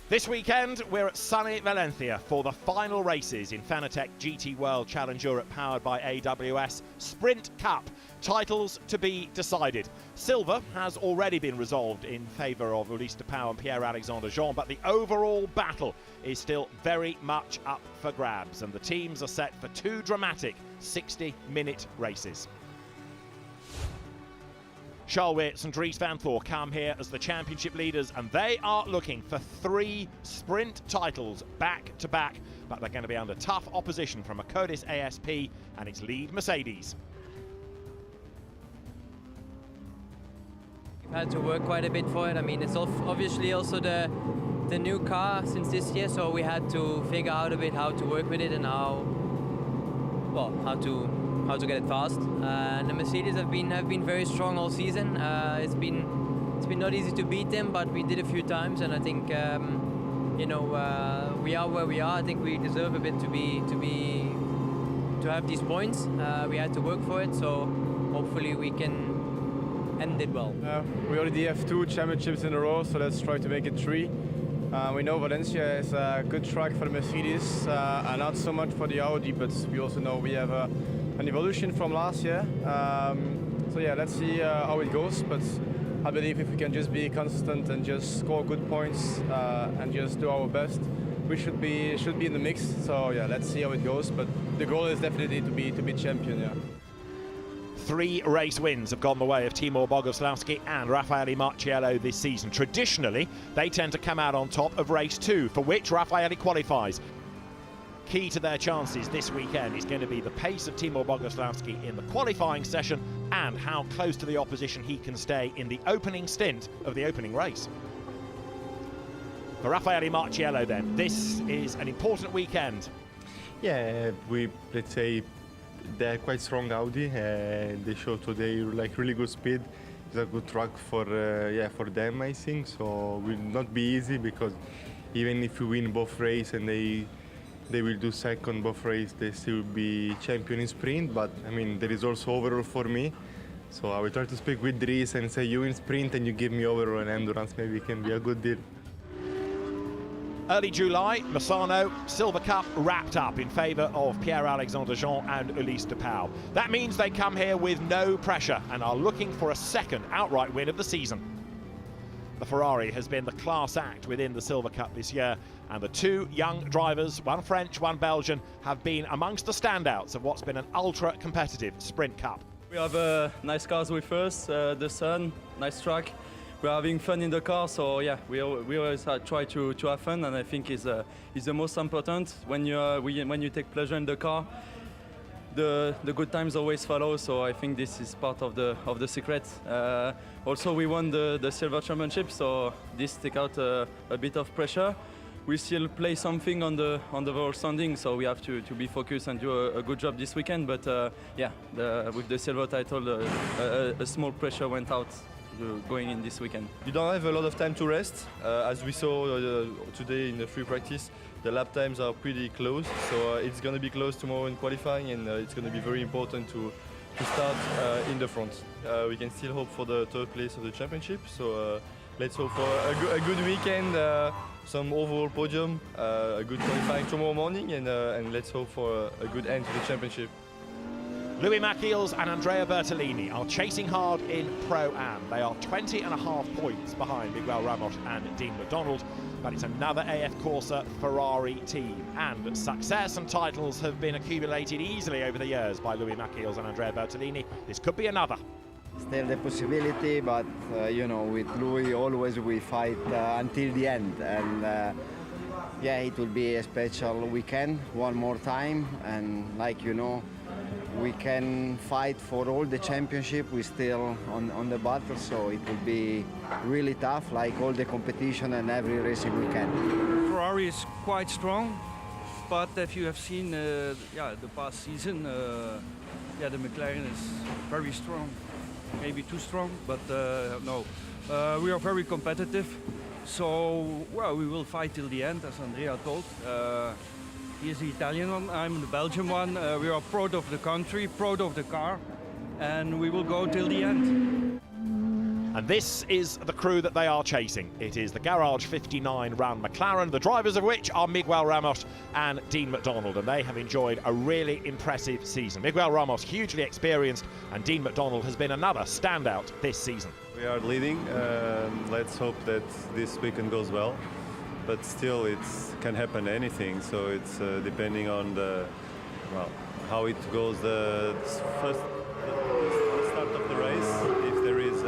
This weekend, we're at sunny Valencia for the final races in Fanatec GT World Challenge Europe powered by AWS Sprint Cup. Titles to be decided. Silver has already been resolved in favour of Ulysse de Pauw and Pierre-Alexandre Jean, but the overall battle is still very much up for grabs, and the teams are set for two dramatic 60-minute races. Charles Weerts and Dries van Thor come here as the championship leaders, and they are looking for 3 sprint titles back-to-back, but they're going to be under tough opposition from Acodis ASP and its lead Mercedes. We've had to work quite a bit for it. I mean, it's obviously also the new car since this year, so we had to figure out a bit how to work with it and how to get it fast. And the Mercedes have been very strong all season. It's been not easy to beat them, but we did a few times, and I think we are where we are. I think we deserve a bit to have these points. We had to work for it, so hopefully we can end it well. We already have 2 championships in a row, so let's try to make it 3. We know Valencia is a good track for the Mercedes, and not so much for the Audi, but we also know we have an evolution from last year. So yeah, let's see how it goes, but I believe if we can just be consistent and just score good points and just do our best, we should be in the mix. So yeah, let's see how it goes, but the goal is definitely to be champion. Yeah. 3 race wins have gone the way of Timor, Bogoslowski and Raffaele Marciello this season. Traditionally, they tend to come out on top of race 2, for which Raffaele qualifies. Key to their chances this weekend is going to be the pace of Timor Bogoslowski in the qualifying session and how close to the opposition he can stay in the opening stint of the opening race. For Raffaele Marciello then, this is an important weekend. Yeah, let's say they're quite strong Audi, and they show today like really good speed. It's a good track for them, I think. So it will not be easy, because even if we win both races and they will do second both races, they still will be champion in sprint. But I mean, there is also overall for me. So I will try to speak with Dries and say, you win sprint and you give me overall and endurance. Maybe it can be a good deal. Early July, Misano Silver Cup wrapped up in favour of Pierre-Alexandre Jean and Ulysse de Pauw. That means they come here with no pressure and are looking for a second outright win of the season. The Ferrari has been the class act within the Silver Cup this year, and the 2 young drivers, one French, one Belgian, have been amongst the standouts of what's been an ultra-competitive Sprint Cup. We have nice cars with us, the sun, nice track. We're having fun in the car, so yeah, we always try to have fun, and I think is the most important. When you take pleasure in the car, the good times always follow. So I think this is part of the secret. Also, we won the Silver Championship, so this takes out a bit of pressure. We still play something on the overall standing, so we have to be focused and do a good job this weekend. But yeah, with the silver title, a small pressure went out going in this weekend. You don't have a lot of time to rest. As we saw today in the free practice, the lap times are pretty close, so it's going to be close tomorrow in qualifying, and it's going to be very important to start in the front. We can still hope for the 3rd place of the championship, so let's hope for a good weekend, some overall podium, a good qualifying tomorrow morning, and let's hope for a good end to the championship. Louis Machiels and Andrea Bertolini are chasing hard in Pro-Am. They are 20.5 points behind Miguel Ramos and Dean McDonald, but it's another AF Corsa Ferrari team, and success and titles have been accumulated easily over the years by Louis Machiels and Andrea Bertolini. This could be another. Still the possibility, but with Louis always we fight until the end, and yeah, it will be a special weekend one more time, and we can fight for all the championship. We're still on the battle, so it will be really tough, like all the competition and every racing weekend. Ferrari is quite strong, but if you have seen the past season, the McLaren is very strong. Maybe too strong, but no. We are very competitive, so we will fight till the end, as Andrea told. He is the Italian one, I'm the Belgian one. We are proud of the country, proud of the car, and we will go till the end. And this is the crew that they are chasing. It is the Garage 59 round McLaren, the drivers of which are Miguel Ramos and Dean McDonald, and they have enjoyed a really impressive season. Miguel Ramos, hugely experienced, and Dean McDonald has been another standout this season. We are leading. Let's hope that this weekend goes well. But still, it can happen anything. So it's depending on how it goes. The first start of the race, if there is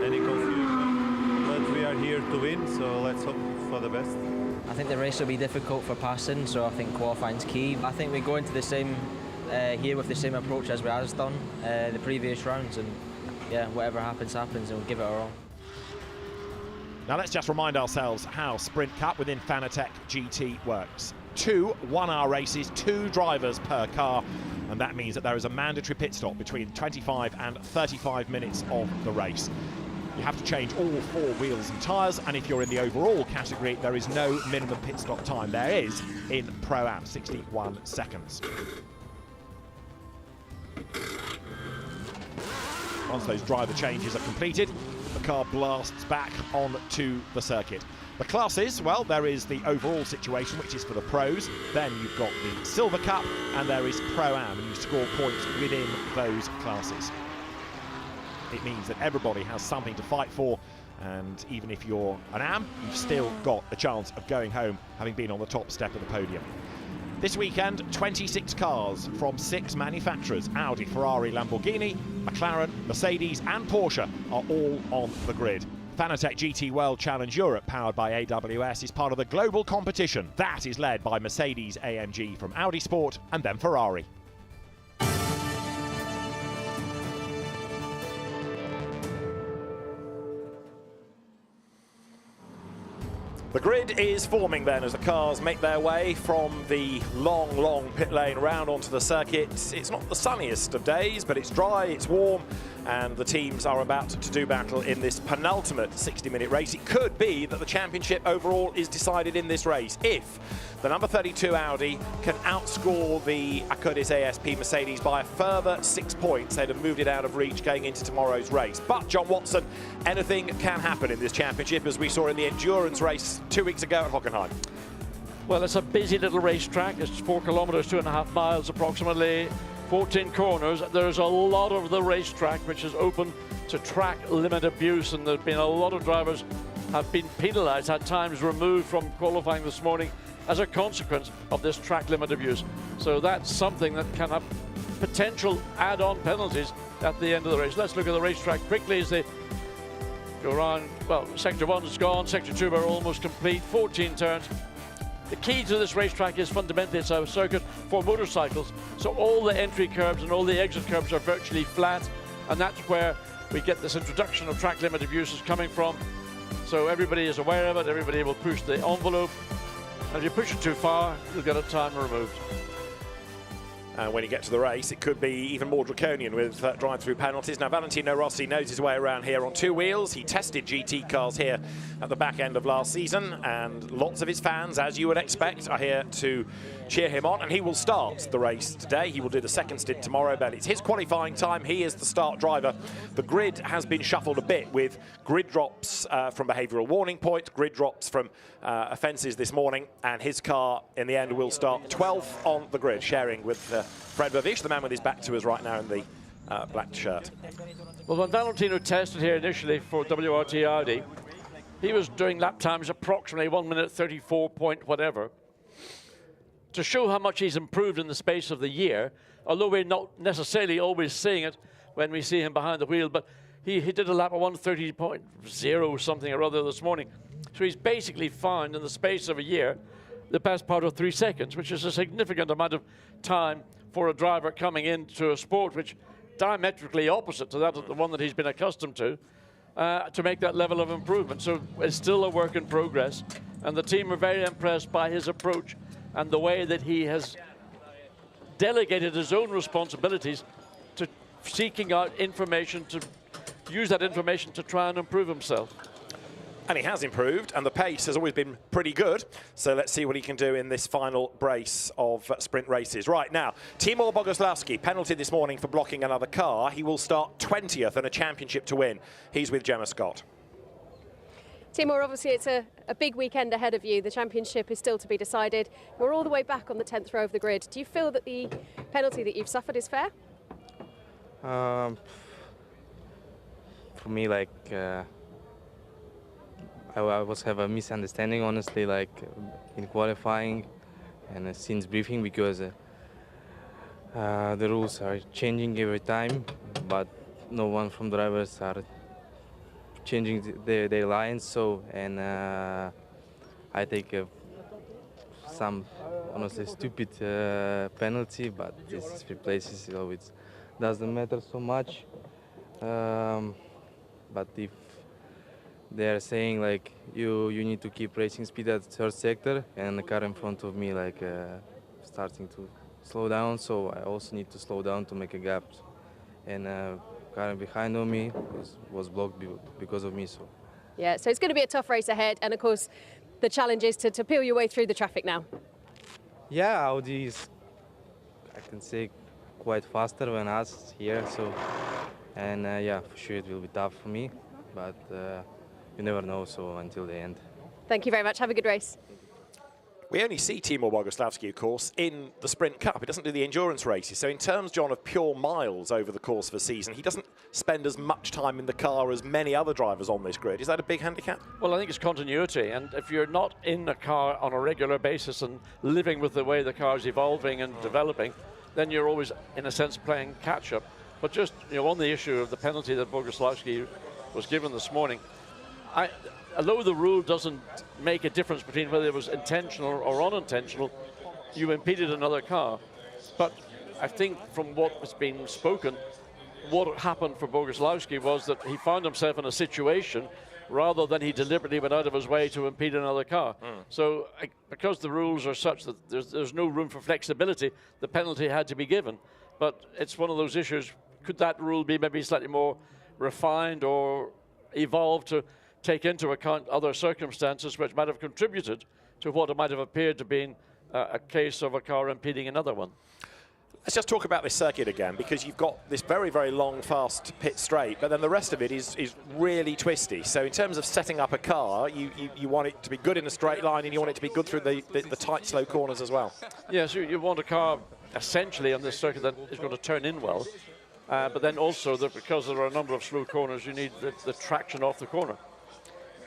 any confusion. But we are here to win, so let's hope for the best. I think the race will be difficult for passing, so I think qualifying's key. I think we go into the same here with the same approach as we have done the previous rounds, and yeah, whatever happens, happens, and we'll give it our all. Now let's just remind ourselves how Sprint Cup within Fanatec GT works. 2 1-hour races, 2 drivers per car, and that means that there is a mandatory pit stop between 25 and 35 minutes of the race. You have to change all 4 wheels and tyres, and if you're in the overall category, there is no minimum pit stop time. There is in Pro-Am, 61 seconds. Once those driver changes are completed, the car blasts back onto the circuit. The classes, well, there is the overall situation, which is for the pros. Then you've got the Silver Cup, and there is Pro-Am, and you score points within those classes. It means that everybody has something to fight for, and even if you're an Am, you've still got a chance of going home having been on the top step of the podium. This weekend, 26 cars from 6 manufacturers, Audi, Ferrari, Lamborghini, McLaren, Mercedes and Porsche, are all on the grid. Fanatec GT World Challenge Europe, powered by AWS, is part of the global competition. That is led by Mercedes AMG from Audi Sport and then Ferrari. The grid is forming then as the cars make their way from the long pit lane round onto the circuit. It's not the sunniest of days, but it's dry, it's warm, and the teams are about to do battle in this penultimate 60-minute race. It could be that the championship overall is decided in this race if the number 32 Audi can outscore the Acudis ASP Mercedes by a further 6 points. They'd have moved it out of reach going into tomorrow's race. But, John Watson, anything can happen in this championship, as we saw in the endurance race 2 weeks ago at Hockenheim. Well, it's a busy little racetrack. It's 4 kilometres, 2.5 miles approximately, 14 corners. There's a lot of the racetrack which is open to track limit abuse, and there have been a lot of drivers have been penalised, at times removed from qualifying this morning as a consequence of this track limit abuse. So that's something that can have potential add-on penalties at the end of the race. Let's look at the racetrack quickly as they go around. Well, sector 1 is gone, sector 2 are almost complete, 14 turns. The key to this racetrack is fundamentally it's a circuit for motorcycles, so all the entry curbs and all the exit curbs are virtually flat, and that's where we get this introduction of track limit abuses coming from. So everybody is aware of it, everybody will push the envelope, and if you push it too far, you'll get a time removed. And when you get to the race, it could be even more draconian with drive-through penalties. Now, Valentino Rossi knows his way around here on 2 wheels. He tested GT cars here at the back end of last season, and lots of his fans, as you would expect, are here to cheer him on. And he will start the race today. He will do the second stint tomorrow, but it's his qualifying time. He is the start driver. The grid has been shuffled a bit with grid drops from behavioural warning points, grid drops from offences this morning, and his car, in the end, will start 12th on the grid, sharing with Fred Vervish, the man with his back to us right now in the black shirt. Well, when Valentino tested here initially for WRT Audi, he was doing lap times approximately 1 minute 34 point whatever. To show how much he's improved in the space of the year, although we're not necessarily always seeing it when we see him behind the wheel, but he did a lap of 130.0 something or other this morning. So he's basically found in the space of a year the best part of 3 seconds, which is a significant amount of time for a driver coming into a sport which diametrically opposite to that of the one that he's been accustomed to make that level of improvement. So it's still a work in progress, and the team are very impressed by his approach and the way that he has delegated his own responsibilities to seeking out information, to use that information to try and improve himself. And he has improved, and the pace has always been pretty good. So let's see what he can do in this final brace of sprint races. Right now, Timor Bogoslowski, penalty this morning for blocking another car. He will start 20th and a championship to win. He's with Gemma Scott. Timor, obviously it's a big weekend ahead of you. The championship is still to be decided. We're all the way back on the 10th row of the grid. Do you feel that the penalty that you've suffered is fair? For me, like, I was have a misunderstanding, honestly, like in qualifying and since briefing, because the rules are changing every time, but no one from drivers are changing their lines. So, and I take some honestly stupid penalty, but this is 3 places, so it doesn't matter so much. But if they are saying like you need to keep racing speed at 3rd sector, and the car in front of me like starting to slow down, so I also need to slow down to make a gap, and car behind on me was blocked because of me. So yeah, so it's going to be a tough race ahead, and of course the challenge is to peel your way through the traffic now. yeah, Audi is, I can say, quite faster than us here, so, and yeah, for sure it will be tough for me, but you never know, so until the end. Thank you very much. Have a good race. We only see Timor Bogoslowski, of course, in the Sprint Cup. He doesn't do the endurance races. So in terms, John, of pure miles over the course of a season, he doesn't spend as much time in the car as many other drivers on this grid. Is that a big handicap? Well, I think it's continuity. And if you're not in a car on a regular basis and living with the way the car is evolving and developing, then you're always, in a sense, playing catch-up. But just, you know, on the issue of the penalty that Bogoslowski was given this morning, although the rule doesn't make a difference between whether it was intentional or unintentional, you impeded another car. But I think from what has been spoken, what happened for Bogoslowski was that he found himself in a situation rather than he deliberately went out of his way to impede another car. So because the rules are such that there's no room for flexibility, the penalty had to be given. But it's one of those issues, could that rule be maybe slightly more refined or evolved to take into account other circumstances which might have contributed to what it might have appeared to be a case of a car impeding another one? Let's just talk about this circuit again, because you've got this very, very long, fast pit straight, but then the rest of it is really twisty. So in terms of setting up a car, you want it to be good in a straight line, and you want it to be good through the tight, slow corners as well. Yes, you want a car essentially on this circuit that is going to turn in well, but then also that because there are a number of slow corners, you need the traction off the corner.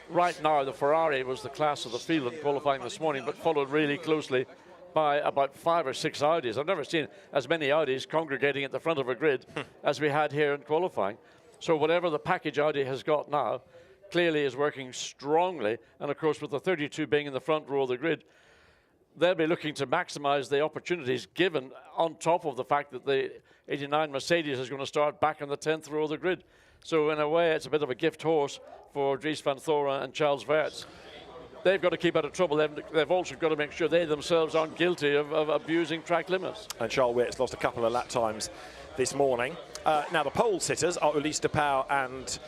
Right now, the Ferrari was the class of the field in qualifying this morning, but followed really closely by about 5 or 6 Audis. I've never seen as many Audis congregating at the front of a grid as we had here in qualifying. So whatever the package Audi has got now clearly is working strongly. And of course, with the 32 being in the front row of the grid, they'll be looking to maximize the opportunities given, on top of the fact that the 89 Mercedes is going to start back in the 10th row of the grid. So in a way, it's a bit of a gift horse for Dries van Thora and Charles Weerts. They've got to keep out of trouble. They've also got to make sure they themselves aren't guilty of abusing track limits. And Charles Weerts lost a couple of lap times this morning. Now the pole sitters are Ulysse Depau and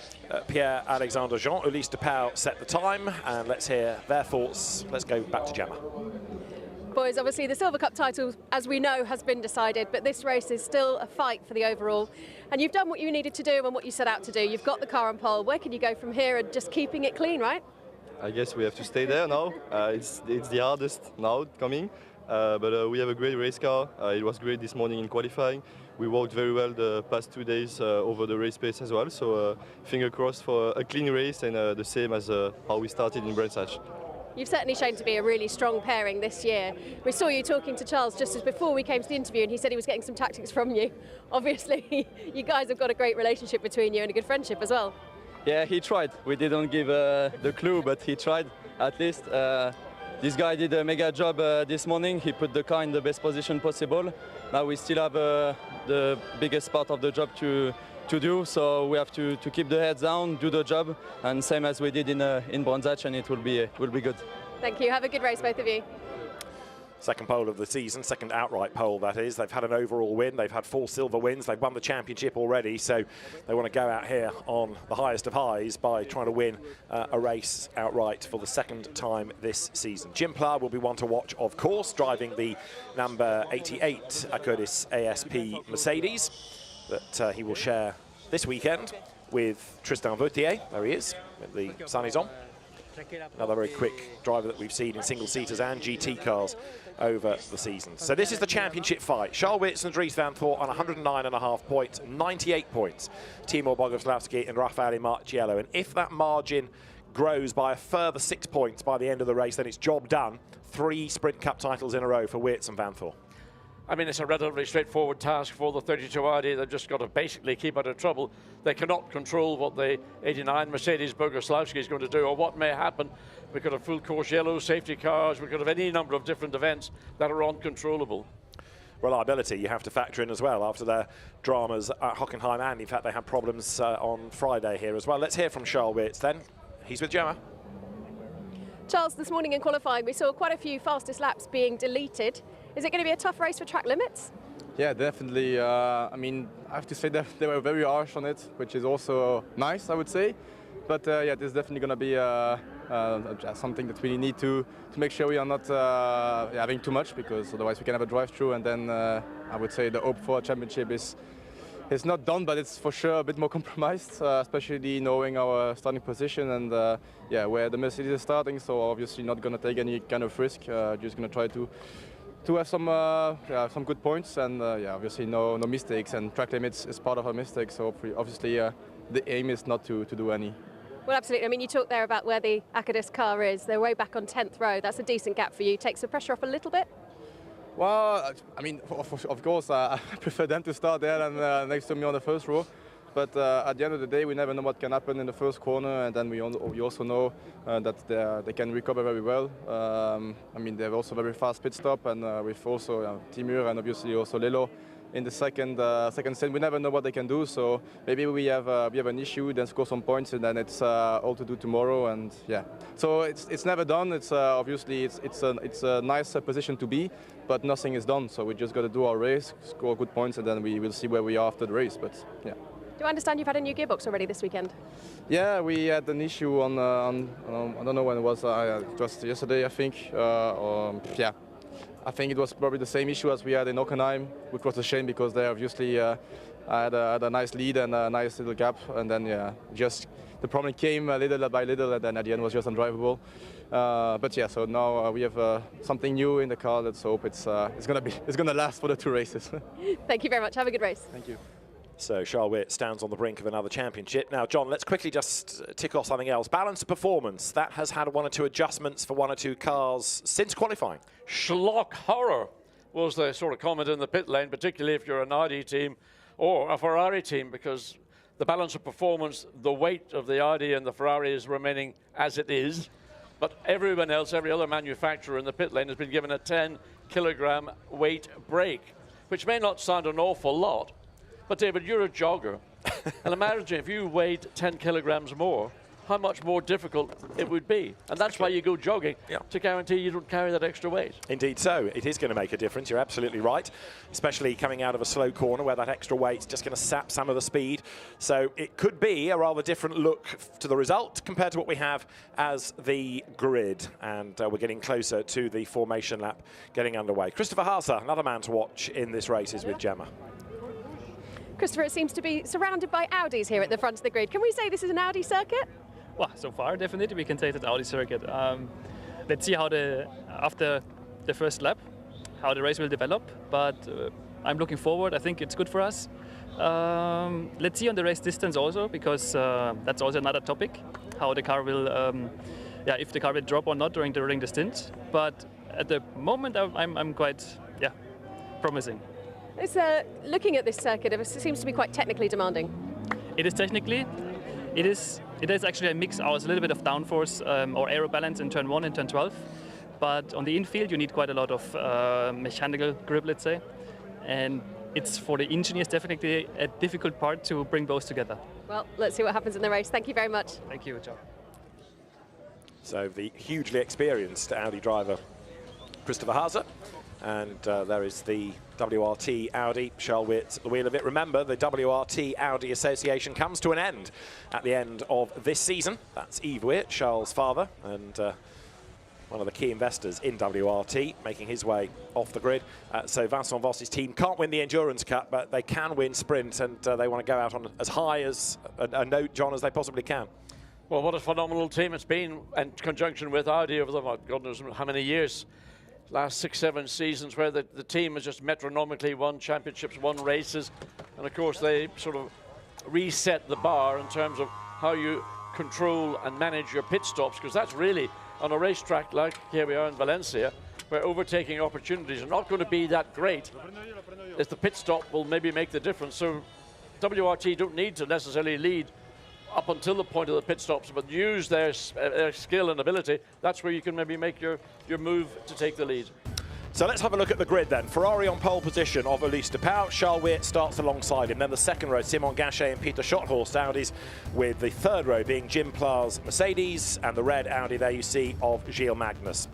Pierre-Alexandre Jean. Ulysse Depau set the time, and let's hear their thoughts. Let's go back to Gemma. Boys, obviously the Silver Cup title, as we know, has been decided, but this race is still a fight for the overall. And you've done what you needed to do and what you set out to do. You've got the car on pole. Where can you go from here, and just keeping it clean, right? I guess we have to stay there now. It's the hardest now coming, but we have a great race car. It was great this morning in qualifying. We worked very well the past 2 days over the race pace as well. So finger crossed for a clean race and the same as how we started in Brands Hatch. You've certainly shown to be a really strong pairing this year. We saw you talking to Charles just as before we came to the interview, and he said he was getting some tactics from you. Obviously, you guys have got a great relationship between you and a good friendship as well. Yeah, he tried. We didn't give the clue, but he tried at least. This guy did a mega job this morning. He put the car in the best position possible. Now we still have the biggest part of the job to do, so we have to keep the heads down, do the job, and same as we did in Brands Hatch, and it will be good. Thank you. Have a good race, both of you. Second pole of the season, second outright pole that is. They've had an overall win, they've had 4 silver wins, they've won the championship already, so they want to go out here on the highest of highs by trying to win a race outright for the second time this season. Jim Pla will be one to watch, of course, driving the number 88 Curtis ASP Mercedes that he will share this weekend with Tristan Vautier. There he is, with the sun is on. Another very quick driver that we've seen in single-seaters and GT cars over the season. So this is the championship fight. Charles Weerts and Dries Van Voort on 109.5 points, 98 points. Timor Bogoslowski and Raffaele Marciello. And if that margin grows by a further 6 points by the end of the race, then it's job done. 3 Sprint Cup titles in a row for Weerts and Van Voort. I mean, it's a relatively straightforward task for the 32 ID. They've just got to basically keep out of trouble. They cannot control what the 89 Mercedes Bogoslowski is going to do or what may happen. We could have full course yellow, safety cars, we could have any number of different events that are uncontrollable. Reliability you have to factor in as well after their dramas at Hockenheim, and in fact they had problems on Friday here as well. Let's hear from Charles Weerts then. He's with Gemma. Charles, this morning in qualifying we saw quite a few fastest laps being deleted. Is it going to be a tough race for track limits? Yeah, definitely. I mean, I have to say that they were very harsh on it, which is also nice, I would say. But yeah, this is definitely going to be something that we need to make sure we are not having too much, because otherwise we can have a drive-through, and then I would say the hope for a championship is not done, but it's for sure a bit more compromised, especially knowing our starting position and yeah, where the Mercedes is starting. So obviously not going to take any kind of risk. Just going to try to have some good points, and yeah, obviously no mistakes, and track limits is part of our mistakes. So obviously the aim is not to do any. Well, absolutely. I mean, you talked there about where the Acadis car is. They're way back on 10th row. That's a decent gap for you. Takes the pressure off a little bit? Well, I mean, of course, I prefer them to start there than next to me on the first row. But at the end of the day, we never know what can happen in the first corner, and then we also know that they can recover very well. I mean, they have also a very fast pit stop, and with also Timor and obviously also Lillo in the second stint. We never know what they can do, so maybe we have an issue, then score some points, and then it's all to do tomorrow. And yeah, so it's never done. It's obviously it's a nice position to be, but nothing is done. So we just got to do our race, score good points, and then we will see where we are after the race. But yeah. Do I understand you've had a new gearbox already this weekend? Yeah, we had an issue on I don't know when it was, just yesterday, I think. Yeah, I think it was probably the same issue as we had in Hockenheim, which was a shame because they obviously had a nice lead and a nice little gap, and then yeah, just the problem came little by little, and then at the end was just undrivable. But yeah, so now we have something new in the car. Let's hope it's gonna last for the 2 races. Thank you very much. Have a good race. Thank you. So Charles Weerts stands on the brink of another championship. Now, John, let's quickly just tick off something else. Balance of performance. That has had 1 or 2 adjustments for 1 or 2 cars since qualifying. Schlock horror was the sort of comment in the pit lane, particularly if you're an Audi team or a Ferrari team, because the balance of performance, the weight of the Audi and the Ferrari is remaining as it is. But everyone else, every other manufacturer in the pit lane has been given a 10-kilogram weight break, which may not sound an awful lot. But David, you're a jogger, and imagine if you weighed 10 kilograms more, how much more difficult it would be. And that's why you go jogging, to guarantee you don't carry that extra weight. Indeed so. It is going to make a difference. You're absolutely right, especially coming out of a slow corner where that extra weight's just going to sap some of the speed. So it could be a rather different look to the result compared to what we have as the grid. And we're getting closer to the formation lap getting underway. Christopher Haase, another man to watch in this race, is with Gemma. Christopher, it seems to be surrounded by Audis here at the front of the grid. Can we say this is an Audi circuit? Well, so far, definitely we can say it's an Audi circuit. Let's see how after the first lap, how the race will develop. But I'm looking forward. I think it's good for us. Let's see on the race distance also, because that's also another topic, how the car will, if the car will drop or not during the stint. But at the moment, I'm quite, promising. It's, looking at this circuit, it seems to be quite technically demanding. It is technically. It is actually a mix out, a little bit of downforce or aero balance in turn 1 and turn 12. But on the infield, you need quite a lot of mechanical grip, let's say. And it's for the engineers definitely a difficult part to bring both together. Well, let's see what happens in the race. Thank you very much. Thank you, John. So the hugely experienced Audi driver Christopher Haase. And there is the WRT Audi. Charles Weerts at the wheel of it. Remember, the WRT Audi Association comes to an end at the end of this season. That's Yves Weert, Charles' father, and one of the key investors in WRT, making his way off the grid. So Vincent Voss's team can't win the Endurance Cup, but they can win Sprint, and they want to go out on as high as a note, John, as they possibly can. Well, what a phenomenal team it's been in conjunction with Audi over the, God knows how many years. Last 6-7 seasons where the team has just metronomically won championships, won races, and of course they sort of reset the bar in terms of how you control and manage your pit stops, because that's really on a racetrack like here we are in Valencia, where overtaking opportunities are not going to be that great. If the pit stop will maybe make the difference. So WRT don't need to necessarily lead up until the point of the pit stops, but use their skill and ability. That's where you can maybe make your move to take the lead. So let's have a look at the grid then. Ferrari on pole position of Ulysse de Pauw. Charles Weert starts alongside him. Then the second row, Simon Gachet and Peter Schotthorst Audis, with the third row being Jim Pla's Mercedes, and the red Audi there you see of Gilles Magnus.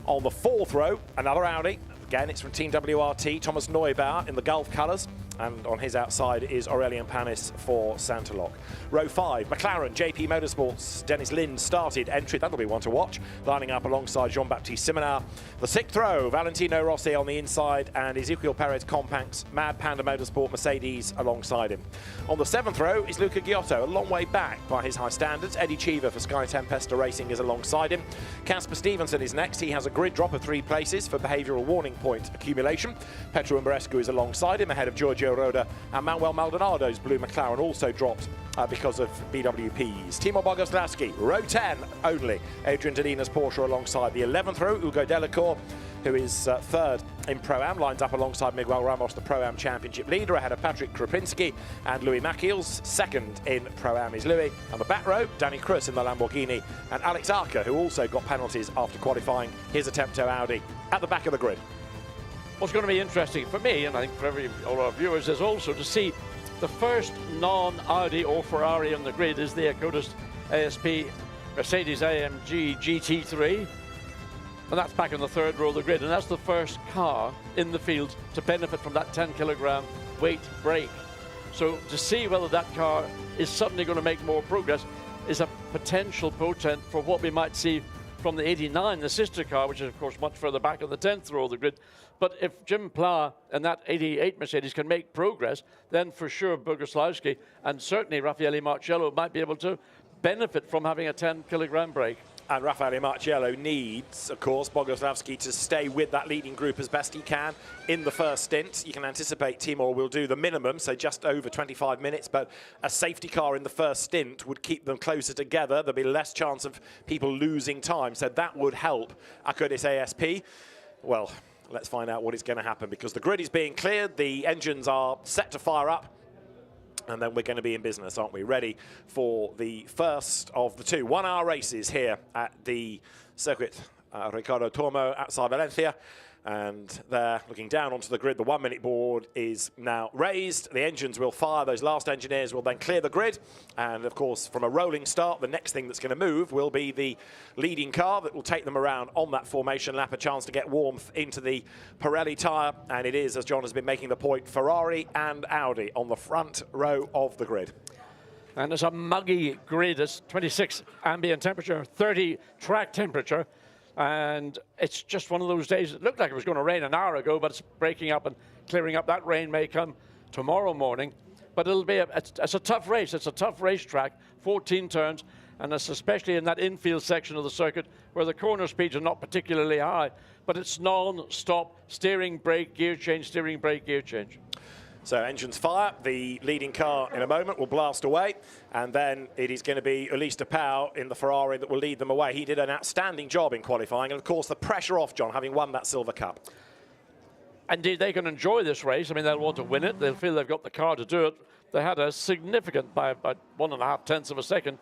On the fourth row, another Audi. Again, it's from Team WRT, Thomas Neubauer in the Gulf colours. And on his outside is Aurelien Panis for Santalok. Row 5, McLaren, JP Motorsports, Dennis Lind started entry. That'll be one to watch, lining up alongside Jean-Baptiste Simonard. The sixth row, Valentino Rossi on the inside and Ezequiel Perez Compacts, Mad Panda Motorsport Mercedes alongside him. On the seventh row is Luca Giotto, a long way back by his high standards. Eddie Cheever for Sky Tempesta Racing is alongside him. Casper Stevenson is next. He has a grid drop of 3 places for behavioural warning point accumulation. Petru Umberescu is alongside him, ahead of Giorgio Roda, and Manuel Maldonado's blue McLaren also dropped because of BWPs. Timor Bogoslowski, row 10 only. Adrian Delina's Porsche alongside the 11th row. Hugo Delacour, who is third in Pro-Am, lines up alongside Miguel Ramos, the Pro-Am Championship leader, ahead of Patrick Krupinski and Louis Machiels. Second in Pro-Am is Louis. On the back row, Danny Cruz in the Lamborghini, and Alex Arca, who also got penalties after qualifying his Attempto Audi, at the back of the grid. What's going to be interesting for me, and I think for all our viewers, is also to see the first non-Audi or Ferrari on the grid is the Akotis ASP Mercedes AMG GT3. And that's back in the third row of the grid, and that's the first car in the field to benefit from that 10-kilogram weight brake. So to see whether that car is suddenly going to make more progress is a potential potent for what we might see from the 89, the sister car, which is of course much further back on the 10th row of the grid. But if Jim Pla and that 88 Mercedes can make progress, then for sure Bogoslowski and certainly Raffaele Marcello might be able to benefit from having a 10-kilogram brake. And Raffaele Marcello needs, of course, Bogoslowski to stay with that leading group as best he can in the first stint. You can anticipate Timor will do the minimum, so just over 25 minutes, but a safety car in the first stint would keep them closer together. There'll be less chance of people losing time, so that would help Akotis ASP. Well, let's find out what is going to happen, because the grid is being cleared, the engines are set to fire up, and then we're going to be in business, aren't we? Ready for the first of the 2 one-hour races here at the circuit Ricardo Tormo outside Valencia. And there, looking down onto the grid, the 1-minute board is now raised. The engines will fire. Those last engineers will then clear the grid. And, of course, from a rolling start, the next thing that's going to move will be the leading car that will take them around on that formation lap, a chance to get warmth into the Pirelli tyre. And it is, as John has been making the point, Ferrari and Audi on the front row of the grid. And it's a muggy grid. It's 26 ambient temperature, 30 track temperature. And it's just one of those days. It looked like it was going to rain an hour ago, but it's breaking up and clearing up. That rain may come tomorrow morning, but it'll be it's a tough race. It's a tough racetrack, 14 turns, and it's especially in that infield section of the circuit where the corner speeds are not particularly high, but it's non-stop steering, brake, gear change, steering, brake, gear change. So engines fire, the leading car in a moment will blast away, and then it is going to be Ulysse de Pauw in the Ferrari that will lead them away. He did an outstanding job in qualifying, and of course the pressure off, John, having won that Silver Cup. Indeed, they can enjoy this race. I mean, they'll want to win it. They'll feel they've got the car to do it. They had a significant, by about 1.5 tenths of a second,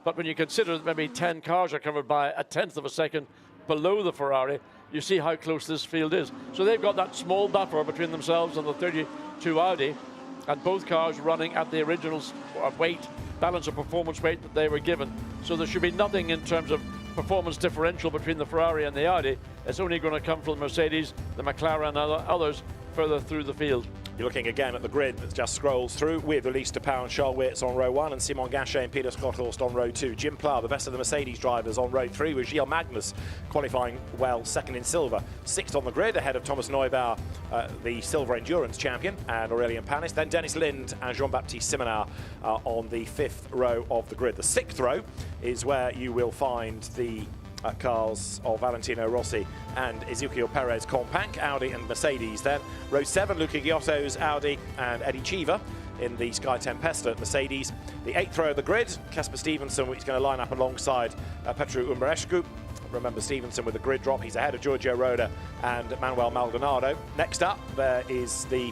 but when you consider that maybe 10 cars are covered by a tenth of a second below the Ferrari, you see how close this field is. So they've got that small buffer between themselves and the 32 Audi, and both cars running at the original weight, balance of performance weight that they were given. So there should be nothing in terms of performance differential between the Ferrari and the Audi. It's only going to come from the Mercedes, the McLaren and others further through the field. You're looking again at the grid that just scrolls through with Ulysse de Pauw and Charles Weerts on row 1 and Simon Gachet and Peter Schotthorst on row 2. Jim Pla, the best of the Mercedes drivers, on row 3 with Gilles Magnus qualifying well, second in silver. Sixth on the grid ahead of Thomas Neubauer, the silver endurance champion, and Aurélien Panis. Then Dennis Lind and Jean-Baptiste Simonin on the 5th row of the grid. The 6th row is where you will find the cars of Valentino Rossi and Ezequiel Perez Compact, Audi and Mercedes. Then row 7, Luca Giotto's Audi and Eddie Cheever in the Sky Tempesta Mercedes. The 8th row of the grid, Casper Stevenson, which is going to line up alongside Petru Umberescu. Remember Stevenson with the grid drop, he's ahead of Giorgio Roda and Manuel Maldonado. Next up there is the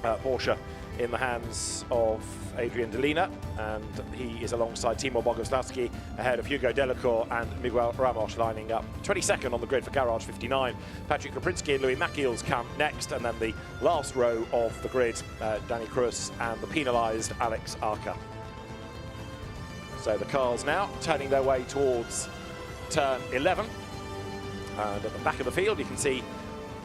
Porsche in the hands of Adrian Delina, and he is alongside Timor Bogoslowski ahead of Hugo Delacour and Miguel Ramos, lining up 22nd on the grid for Garage 59. Patrick Kaprinski and Louis Machiels come next, and then the last row of the grid, Danny Cruz and the penalised Alex Arca. So the cars now turning their way towards turn 11, and at the back of the field you can see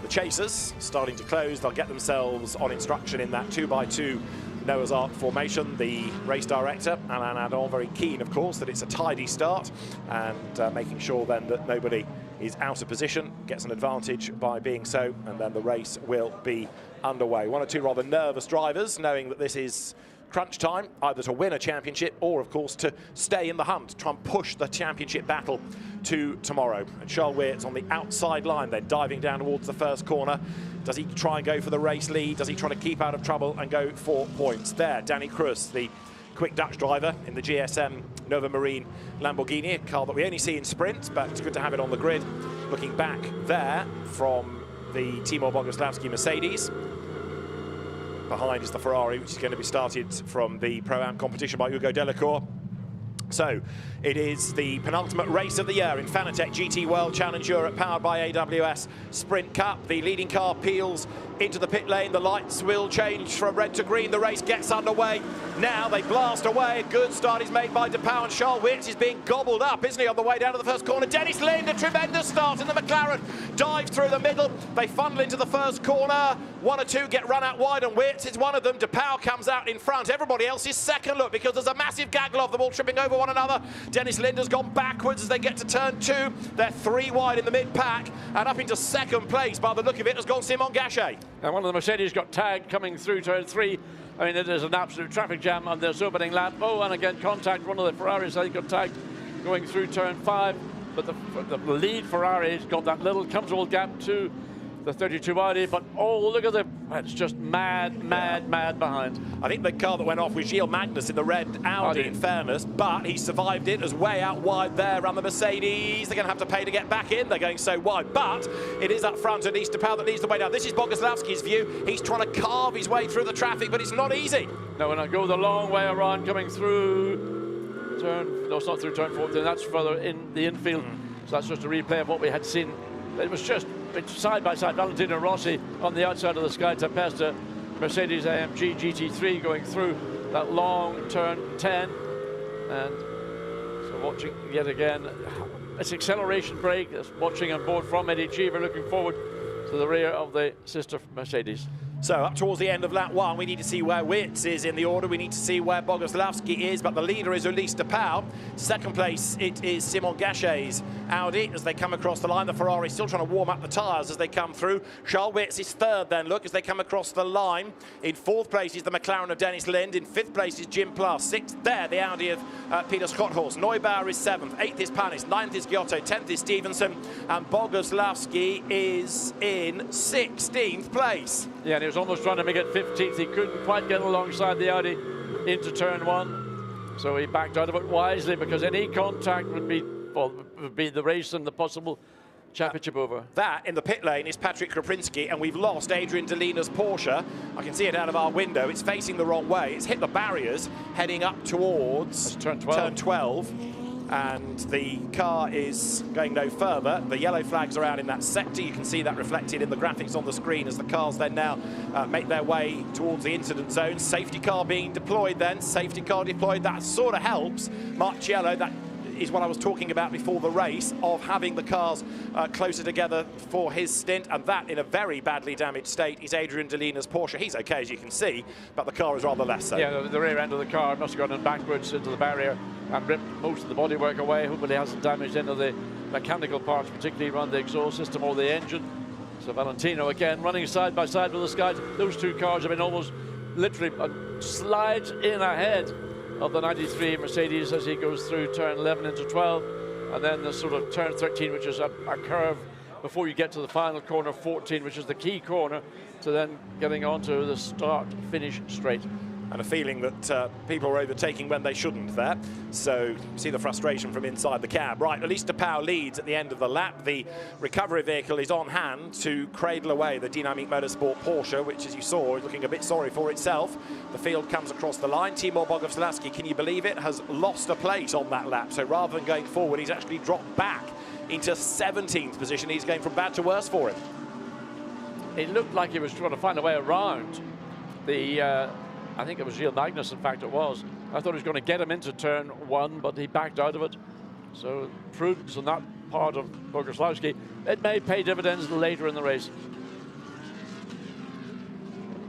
the chasers starting to close. They'll get themselves on instruction in that 2x2 Noah's Ark formation. The race director, Alain Adon, very keen, of course, that it's a tidy start, and making sure then that nobody is out of position, gets an advantage by being so, and then the race will be underway. One or two rather nervous drivers, knowing that this is crunch time, either to win a championship or, of course, to stay in the hunt, try and push the championship battle to tomorrow. And Charles Weerts on the outside line, then diving down towards the first corner. Does he try and go for the race lead? Does he try to keep out of trouble and go for points? There, Danny Cruz, the quick Dutch driver in the GSM Nova Marine Lamborghini, a car that we only see in sprint, but it's good to have it on the grid. Looking back there from the Timor Bogoslowski Mercedes. Behind is the Ferrari, which is going to be started from the Pro-Am competition by Hugo Delacour. So it is the penultimate race of the year in Fanatec GT World Challenge Europe, powered by AWS Sprint Cup. The leading car peels into the pit lane. The lights will change from red to green. The race gets underway. Now they blast away. A good start is made by de Pauw, and Charles Weerts is being gobbled up, isn't he, on the way down to the first corner. Dennis Lind, a tremendous start in the McLaren. Dives through the middle. They funnel into the first corner. One or two get run out wide, and Weerts is one of them. De Pauw comes out in front. Everybody else is second, look, because there's a massive gaggle of them all tripping over one another. Dennis Lind has gone backwards as they get to turn 2. They're 3 wide in the mid-pack, and up into second place, by the look of it, has gone Simon Gachet. And one of the Mercedes got tagged coming through turn 3. I mean, it is an absolute traffic jam on this opening lap. Oh, and again, contact. One of the Ferraris, I think, got tagged going through turn 5. But the lead Ferrari's got that little comfortable gap to the 32 Audi, but oh, look at the, it's just mad behind. I think the car that went off was Gilles Magnus in the red Audi, in fairness, but he survived it as way out wide there. And the Mercedes, they're going to have to pay to get back in. They're going so wide, but it is up front, Ulysse de Pauw that leads the way down. This is Bogoslowski's view. He's trying to carve his way through the traffic, but it's not easy. No, and I go the long way around, coming through turn, no, it's not through turn 14, that's further in the infield. So that's just a replay of what we had seen. It was just side by side, Valentino Rossi on the outside of the Sky Tempesta, Mercedes AMG Gt3 going through that long turn 10, and so watching yet again, it's acceleration brake, it's watching on board from Eddie Cheever, looking forward to the rear of the sister Mercedes. So up towards the end of lap 1, we need to see where Weerts is in the order. We need to see where Bogoslowski is, but the leader is Ulysse de Pauw. Second place, it is Simon Gachet's Audi as they come across the line. The Ferrari still trying to warm up the tyres as they come through. Charles Weerts is third then, look, as they come across the line. In fourth place is the McLaren of Dennis Lind. In fifth place is Jim Pla. Sixth there, the Audi of Peter Schotthorst. Neubauer is seventh. Eighth is Panis. Ninth is Giotto. 10th is Stevenson. And Bogoslowski is in 16th place. Yeah, and he was almost trying to make it 15th. He couldn't quite get alongside the Audi into turn 1. So he backed out of it wisely, because any contact would be, well, would be the race and the possible championship over. That in the pit lane is Patrick Kaprinski, and we've lost Adrian Delina's Porsche. I can see it out of our window. It's facing the wrong way. It's hit the barriers heading up towards turn 12. And the car is going no further. The yellow flags are out in that sector. You can see that reflected in the graphics on the screen as the cars then now make their way towards the incident zone. Safety car being deployed then. Safety car deployed. That sort of helps Marcello. That is what I was talking about before the race, of having the cars closer together for his stint, and that in a very badly damaged state is Adrian Delina's Porsche. He's okay, as you can see, but the car is rather less so. Yeah, the rear end of the car must have gone in backwards into the barrier and ripped most of the bodywork away. Hopefully it hasn't damaged any of the mechanical parts, particularly around the exhaust system or the engine. So Valentino again running side by side with the Skies. Those two cars have been almost literally slides in ahead of the 93 Mercedes as he goes through turn 11 into 12, and then the sort of turn 13, which is a curve before you get to the final corner 14, which is the key corner, to then getting onto the start-finish straight. And a feeling that people are overtaking when they shouldn't there. So see the frustration from inside the cab. Right, Elise de Pauw leads at the end of the lap. The recovery vehicle is on hand to cradle away the Dynamic Motorsport Porsche, which, as you saw, is looking a bit sorry for itself. The field comes across the line. Timor Bogoslowski, can you believe it, has lost a place on that lap. So rather than going forward, he's actually dropped back into 17th position. He's going from bad to worse for him. It looked like he was trying to find a way around the... I think it was Gilles Magnus, in fact it was. I thought he was going to get him into turn 1, but he backed out of it. So prudence on that part of Bogoslowski. It may pay dividends later in the race.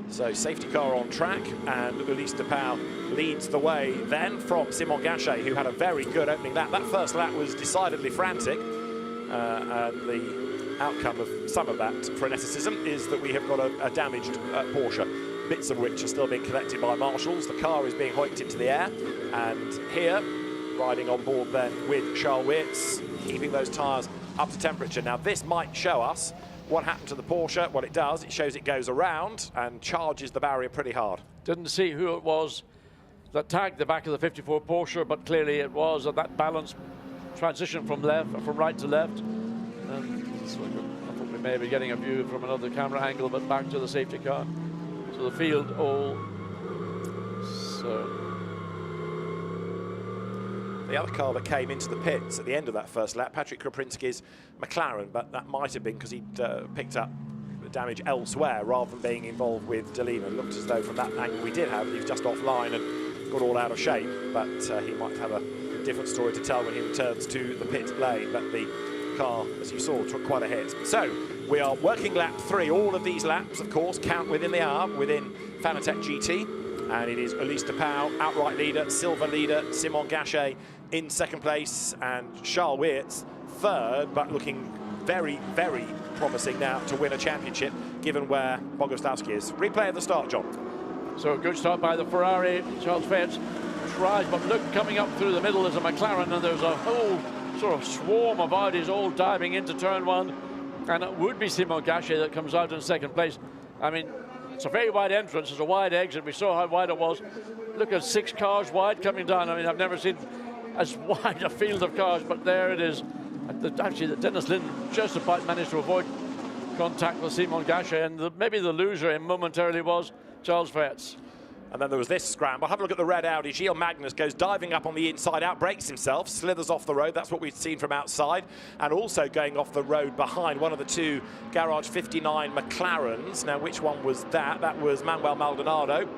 So safety car on track, and Elise de Pauw leads the way then from Simon Gachet, who had a very good opening lap. That first lap was decidedly frantic, and the outcome of some of that freneticism is that we have got a damaged Porsche, bits of which are still being collected by marshals. The car is being hoiked into the air, and here, riding on board then with Charles Weerts, keeping those tyres up to temperature. Now this might show us what happened to the Porsche. What it does, it shows it goes around and charges the barrier pretty hard. Didn't see who it was that tagged the back of the 54 Porsche, but clearly it was at that balance transition from right to left. And so I thought we may be getting a view from another camera angle, but back to the safety car. So the field all. So the other car that came into the pits at the end of that first lap, Patrick Kroprinski's McLaren, but that might have been because he'd picked up damage elsewhere rather than being involved with Delina. It looked as though from that angle we did have, he was just offline and got all out of shape, but he might have a different story to tell when he returns to the pit lane. But the car, as you saw, took quite a hit. So we are working lap 3. All of these laps, of course, count within the hour, within Fanatec GT. And it is Elise de Pauw, outright leader, silver leader, Simon Gachet in second place, and Charles Weerts third, but looking very, very promising now to win a championship, given where Bogoslowski is. Replay at the start, John. So a good start by the Ferrari. Charles Weerts tries, but look, coming up through the middle is a McLaren, and there's a whole sort of swarm of Audis all diving into turn 1. And it would be Simon Gachet that comes out in second place. I mean, it's a very wide entrance, it's a wide exit. We saw how wide it was. Look at 6 cars wide coming down. I mean, I've never seen as wide a field of cars, but there it is. Actually, Dennis Lynn just about managed to avoid contact with Simon Gachet, and maybe the loser momentarily was Charles Weerts. And then there was this scramble. Have a look at the red Audi. Gilles Magnus goes diving up on the inside out, breaks himself, slithers off the road. That's what we've seen from outside. And also going off the road behind one of the 2 Garage 59 McLarens. Now, which one was that? That was Manuel Maldonado.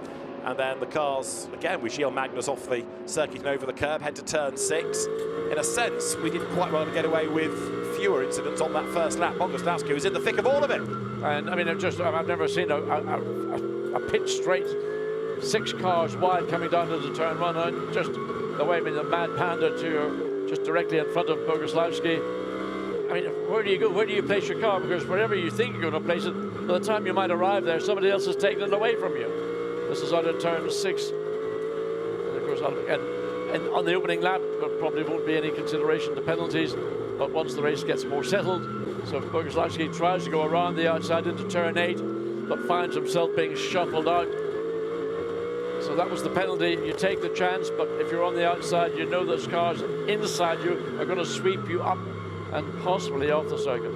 And then the cars, again, with Gilles Magnus off the circuit and over the curb, head to turn 6. In a sense, we did quite well to get away with fewer incidents on that first lap. Bogoslowski was in the thick of all of it. And I mean, I've never seen a pit straight, 6 cars wide coming down into turn 1, and just the way, I mean, the mad panda to just directly in front of Bogoslowski. I mean, where do you go? Where do you place your car? Because wherever you think you're going to place it, by the time you might arrive there, somebody else has taken it away from you. This is out of turn 6. And of course, and on the opening lap, there probably won't be any consideration to penalties, but once the race gets more settled, so Bogoslowski tries to go around the outside into turn 8, but finds himself being shuffled out. So that was the penalty. You take the chance, but if you're on the outside, you know those cars inside you are going to sweep you up and possibly off the circuit.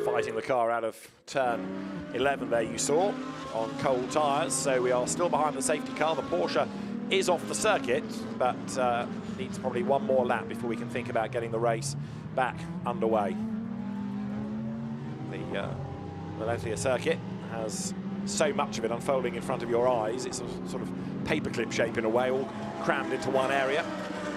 Fighting the car out of turn 11 there, you saw, on cold tyres. So we are still behind the safety car. The Porsche is off the circuit, but needs probably one more lap before we can think about getting the race back underway. The Valencia circuit has so much of it unfolding in front of your eyes. It's a sort of paperclip shape in a way, all crammed into one area.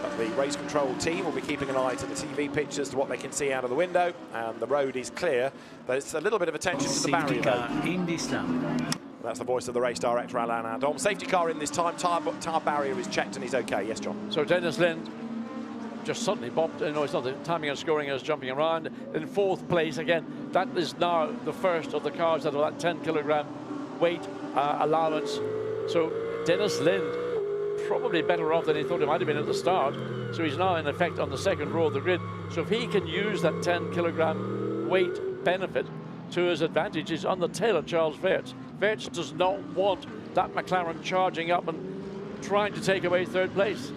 But the race control team will be keeping an eye to the TV pictures, to what they can see out of the window, and the road is clear. But it's a little bit of attention to the barrier, though. In this lap. That's the voice of the race director, Alain Adom. Safety car in this time, tyre barrier is checked and he's okay. Yes, John? So Dennis Lind just suddenly bopped, no, it's not the timing and scoring is jumping around. In 4th place, again, that is now the first of the cars that have that 10 kilogram weight allowance. So Dennis Lind probably better off than he thought he might have been at the start. So he's now in effect on the 2nd row of the grid. So if he can use that 10 kilogram weight benefit to his advantage, he's on the tail of Charles Weerts. Weerts does not want that McLaren charging up and trying to take away 3rd place.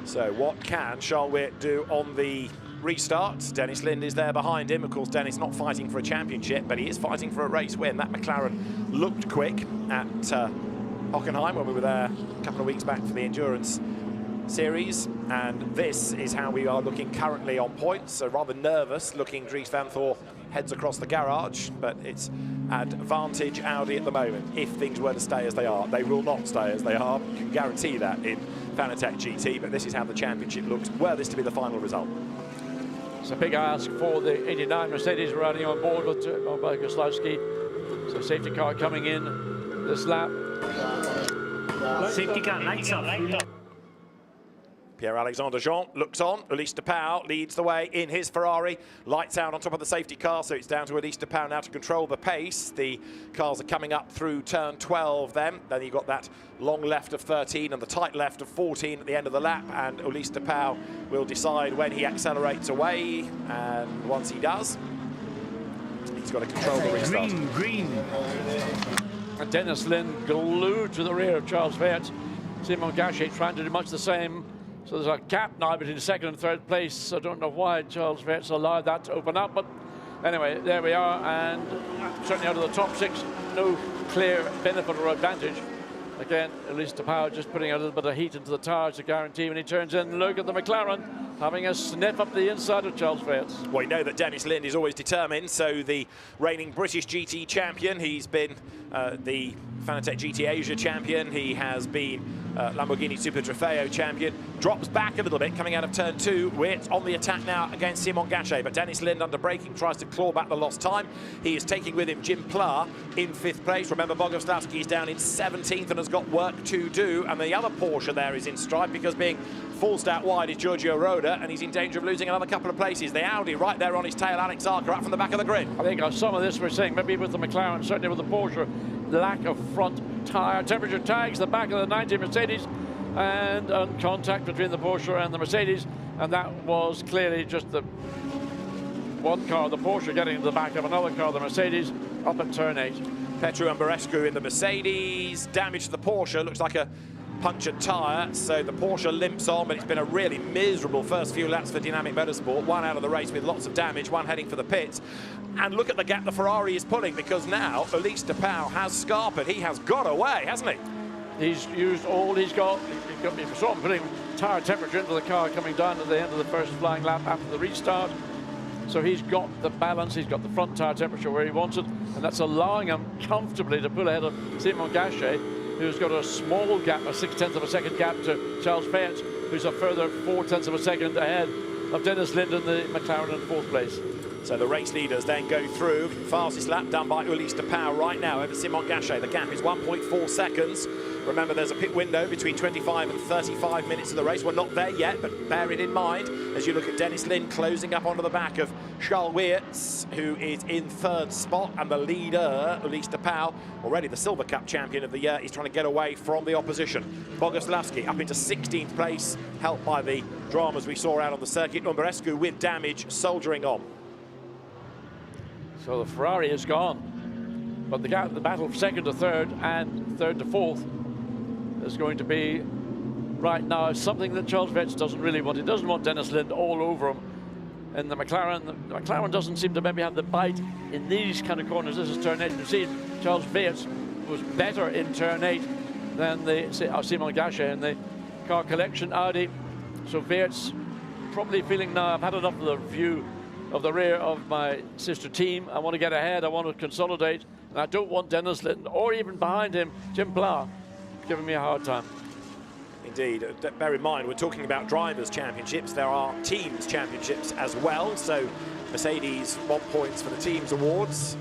So what can Charles Weerts do on the restart? Dennis Lind is there behind him. Of course, Dennis not fighting for a championship, but he is fighting for a race win. That McLaren looked quick at Hockenheim when we were there a couple of weeks back for the Endurance Series, and this is how we are looking currently on points. So rather nervous looking Dries Van Thor heads across the garage, but it's advantage Audi at the moment. If things were to stay as they are, they will not stay as they are. You can guarantee that in Fanatec GT, but this is how the championship looks, were this to be the final result. It's a big ask for the 89 Mercedes riding on board with Bogoslowski. So safety car coming in this lap. Safety car, lights off. Pierre-Alexandre Jean looks on. Ulysse de Pauw leads the way in his Ferrari. Lights out on top of the safety car, so it's down to Ulysse de Pauw now to control the pace. The cars are coming up through turn 12 then. Then you've got that long left of 13 and the tight left of 14 at the end of the lap, and Ulysse de Pauw will decide when he accelerates away, and once he does, he's got to control the restart. Green. And Dennis Lind glued to the rear of Charles Weerts. Simon Gachet trying to do much the same. So there's a gap now between 2nd and 3rd place. I don't know why Charles Weerts allowed that to open up, but anyway, there we are, and certainly out of the top 6, no clear benefit or advantage. Again, Ulysse de Pauw just putting a little bit of heat into the tires to guarantee when he turns in. Look at the McLaren having a sniff up the inside of Charles Weerts. Well, we know that Dennis Lind is always determined, so the reigning British GT champion, he's been the Fanatec GT Asia champion, he has been Lamborghini Super Trofeo champion, drops back a little bit coming out of turn 2. Weerts on the attack now against Simon Gachet, but Dennis Lind under braking tries to claw back the lost time. He is taking with him Jim Pla in 5th place. Remember, Bogoslowski is down in 17th and has got work to do, and the other Porsche there is in strife because being forced out wide is Giorgio Roda, and he's in danger of losing another couple of places. The Audi right there on his tail, Alex Zarka up from the back of the grid. I think some of this we're seeing, maybe with the McLaren, certainly with the Porsche, lack of front tyre temperature tags, the back of the 90 Mercedes, and contact between the Porsche and the Mercedes, and that was clearly just the one car, the Porsche, getting into the back of another car, the Mercedes, up at turn 8. Petru and Barescu in the Mercedes, damage to the Porsche, looks like a punctured tyre, so the Porsche limps on, but it's been a really miserable first few laps for Dynamic Motorsport. One out of the race with lots of damage, one heading for the pits. And look at the gap the Ferrari is pulling, because now Ulysse de Pauw has scarpered. He has got away, hasn't he? He's used all he's got. You saw him putting tyre temperature into the car coming down at the end of the first flying lap after the restart. So he's got the balance, he's got the front tyre temperature where he wants it, and that's allowing him comfortably to pull ahead of Simon Gachet, who's got a small gap, a 0.6 of a second gap to Charles Weerts, who's a further 0.4 of a second ahead of Dennis Lind in the McLaren in 4th place. So the race leaders then go through. Fastest lap done by Ulysse de Pauw right now over Simon Gachet. The gap is 1.4 seconds. Remember, there's a pit window between 25 and 35 minutes of the race. We're not there yet, but bear it in mind as you look at Dennis Lind closing up onto the back of Charles Weerts, who is in 3rd spot, and the leader, Ulysse de Pauw, already the Silver Cup champion of the year, is trying to get away from the opposition. Bogoslowski up into 16th place, helped by the dramas we saw out on the circuit. Umberescu with damage, soldiering on. So the Ferrari is gone, but the battle from 2nd to 3rd and 3rd to 4th is going to be right now something that Charles Weerts doesn't really want. He doesn't want Dennis Lind all over him. And the McLaren doesn't seem to maybe have the bite in these kind of corners. This is turn 8. You see, Charles Weerts was better in turn 8 than the Simon Gachet in the car collection Audi. So Weerts probably feeling now, I've had enough of the view of the rear of my sister team. I want to get ahead, I want to consolidate, and I don't want Dennis Linton, or even behind him, Jim Pla, giving me a hard time. Indeed. Bear in mind, we're talking about drivers' championships. There are teams' championships as well. So Mercedes want points for the teams' awards,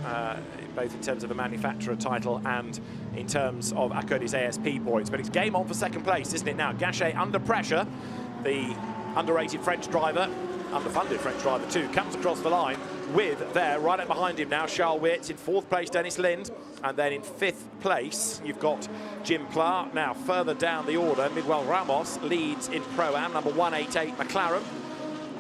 both in terms of a manufacturer title and in terms of Acodis ASP points. But it's game on for second place, isn't it now? Gachet under pressure. The underrated French driver, underfunded French driver too, comes across the line with there, right up behind him now, Charles Weerts. In fourth place, Dennis Lind. And then in fifth place, you've got Jim Pla. Now, further down the order, Miguel Ramos leads in Pro-Am, number 188 McLaren.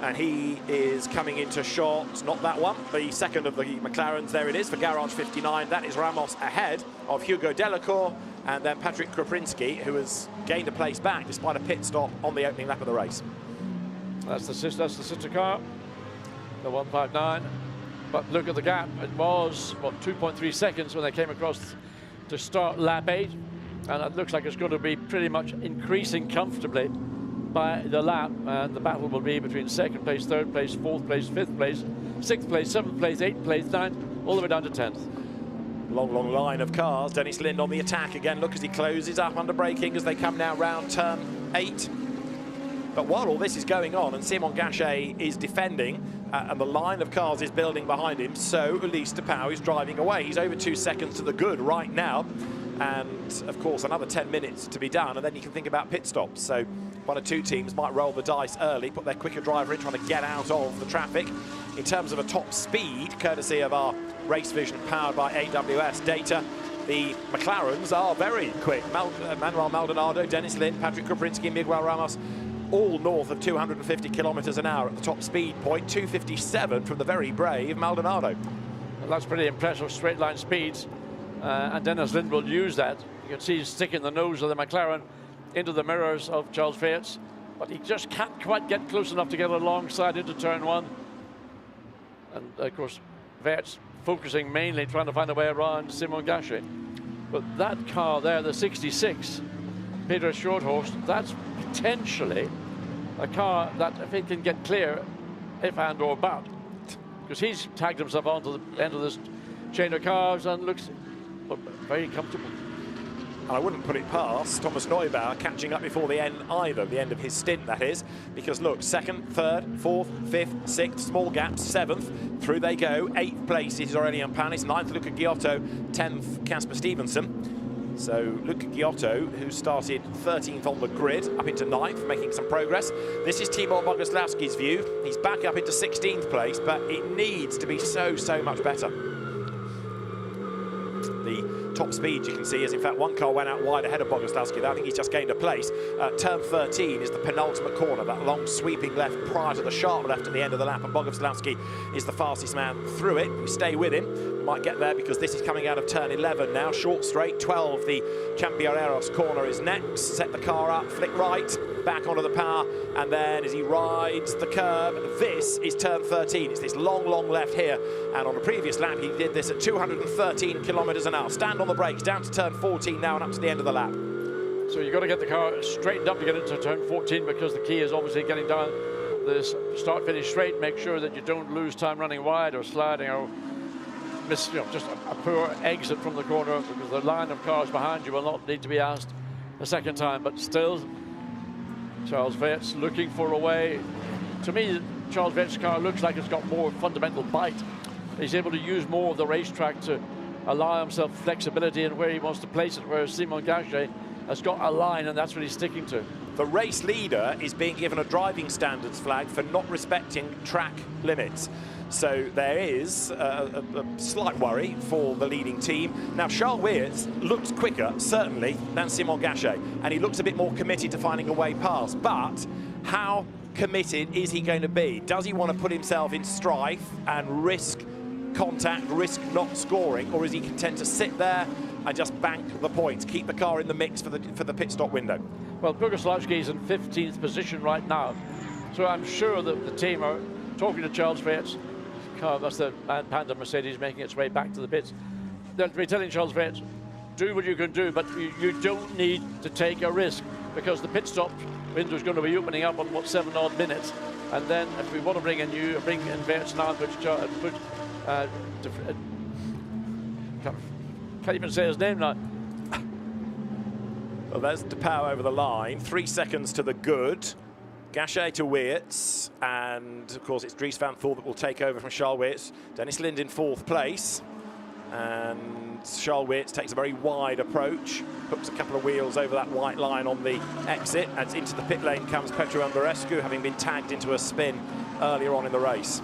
And he is coming into shot, not that one, the second of the McLarens. There it is for Garage 59. That is Ramos ahead of Hugo Delacour and then Patrick Kruprinski, who has gained a place back despite a pit stop on the opening lap of the race. That's the sister car, the 159. But look at the gap. It was, what, 2.3 seconds when they came across to start lap 8. And it looks like it's going to be pretty much increasing comfortably by the lap. And the battle will be between second place, third place, fourth place, fifth place, sixth place, seventh place, eighth place, ninth, all the way down to 10th. Long, long line of cars. Dennis Lind on the attack again. Look as he closes up under braking as they come now round turn 8. But while all this is going on and Simon Gachet is defending and the line of cars is building behind him, so Ulysse de Pauw is driving away. He's over 2 seconds to the good right now. And, of course, another 10 minutes to be done, and then you can think about pit stops. So one or two teams might roll the dice early, put their quicker driver in, trying to get out of the traffic. In terms of a top speed, courtesy of our race vision powered by AWS data, the McLarens are very quick. Manuel Maldonado, Dennis Lind, Patrick Kruprinski, Miguel Ramos, all north of 250 kilometers an hour at the top speed point, 257 from the very brave Maldonado. Well, that's pretty impressive straight line speeds, and Dennis Lind will use that. You can see he's sticking the nose of the McLaren into the mirrors of Charles Weerts, but he just can't quite get close enough to get alongside into turn 1. And of course, Weerts focusing mainly trying to find a way around Simon Gachet. But that car there, the 66, Peter Shorthorst, that's potentially a car that, if it can get clear, if and or but, because he's tagged himself onto the end of this chain of cars and looks very comfortable. And I wouldn't put it past Thomas Neubauer catching up before the end either, the end of his stint that is, because look, second, third, fourth, fifth, sixth, small gaps, seventh, through they go. 8th place is Aurélien Panis, 9th Luca Giotto, 10th Casper Stevenson. So Luca Giotto, who started 13th on the grid, up into 9th, making some progress. This is Timor Bogoslowski's view. He's back up into 16th place, but it needs to be so much better. The top speed, you can see, is in fact one car went out wide ahead of Bogoslowski. I think he's just gained a place. Turn 13 is the penultimate corner, that long sweeping left prior to the sharp left at the end of the lap, and Bogoslowski is the fastest man through it. We stay with him. We might get there because this is coming out of turn 11 now. Short straight, 12, the Championeros corner is next. Set the car up, flick right, back onto the power, and then as he rides the curb, this is turn 13. It's this long left here, and on the previous lap he did this at 213 kilometers an hour. Stand on the brakes, down to turn 14 now and up to the end of the lap. So you've got to get the car straightened up to get into turn 14, because the key is obviously getting down this start-finish straight. Make sure that you don't lose time running wide or sliding or miss, just a poor exit from the corner, because the line of cars behind you will not need to be asked a second time. But still, Charles Weerts looking for a way. To me, Charles Weerts' car looks like it's got more fundamental bite. He's able to use more of the racetrack to allow himself flexibility in where he wants to place it, whereas Simon Gachet has got a line, and that's what he's sticking to. The race leader is being given a driving standards flag for not respecting track limits. So there is a slight worry for the leading team. Now, Charles Weerts looks quicker, certainly, than Simon Gachet, and he looks a bit more committed to finding a way past. But how committed is he going to be? Does he want to put himself in strife and risk contact, risk not scoring, or is he content to sit there and just bank the points, keep the car in the mix for the pit stop window? Well, Bogoslowski is in 15th position right now, so I'm sure that the team are talking to Charles Weerts. That's the Panda Mercedes making its way back to the pits. They'll be telling Charles Weerts, do what you can do, but you don't need to take a risk, because the pit stop window is going to be opening up on, 7 odd minutes, And then if we want to bring in Verts now, can't even say his name now. Well, there's DePauw over the line. 3 seconds to the good. Gachet to Weerts, and of course it's Dries van Thor that will take over from Charles Weerts. Dennis Lind in 4th place, and Charles Weerts takes a very wide approach, hooks a couple of wheels over that white line on the exit, and into the pit lane comes Petru Andreescu, having been tagged into a spin earlier on in the race.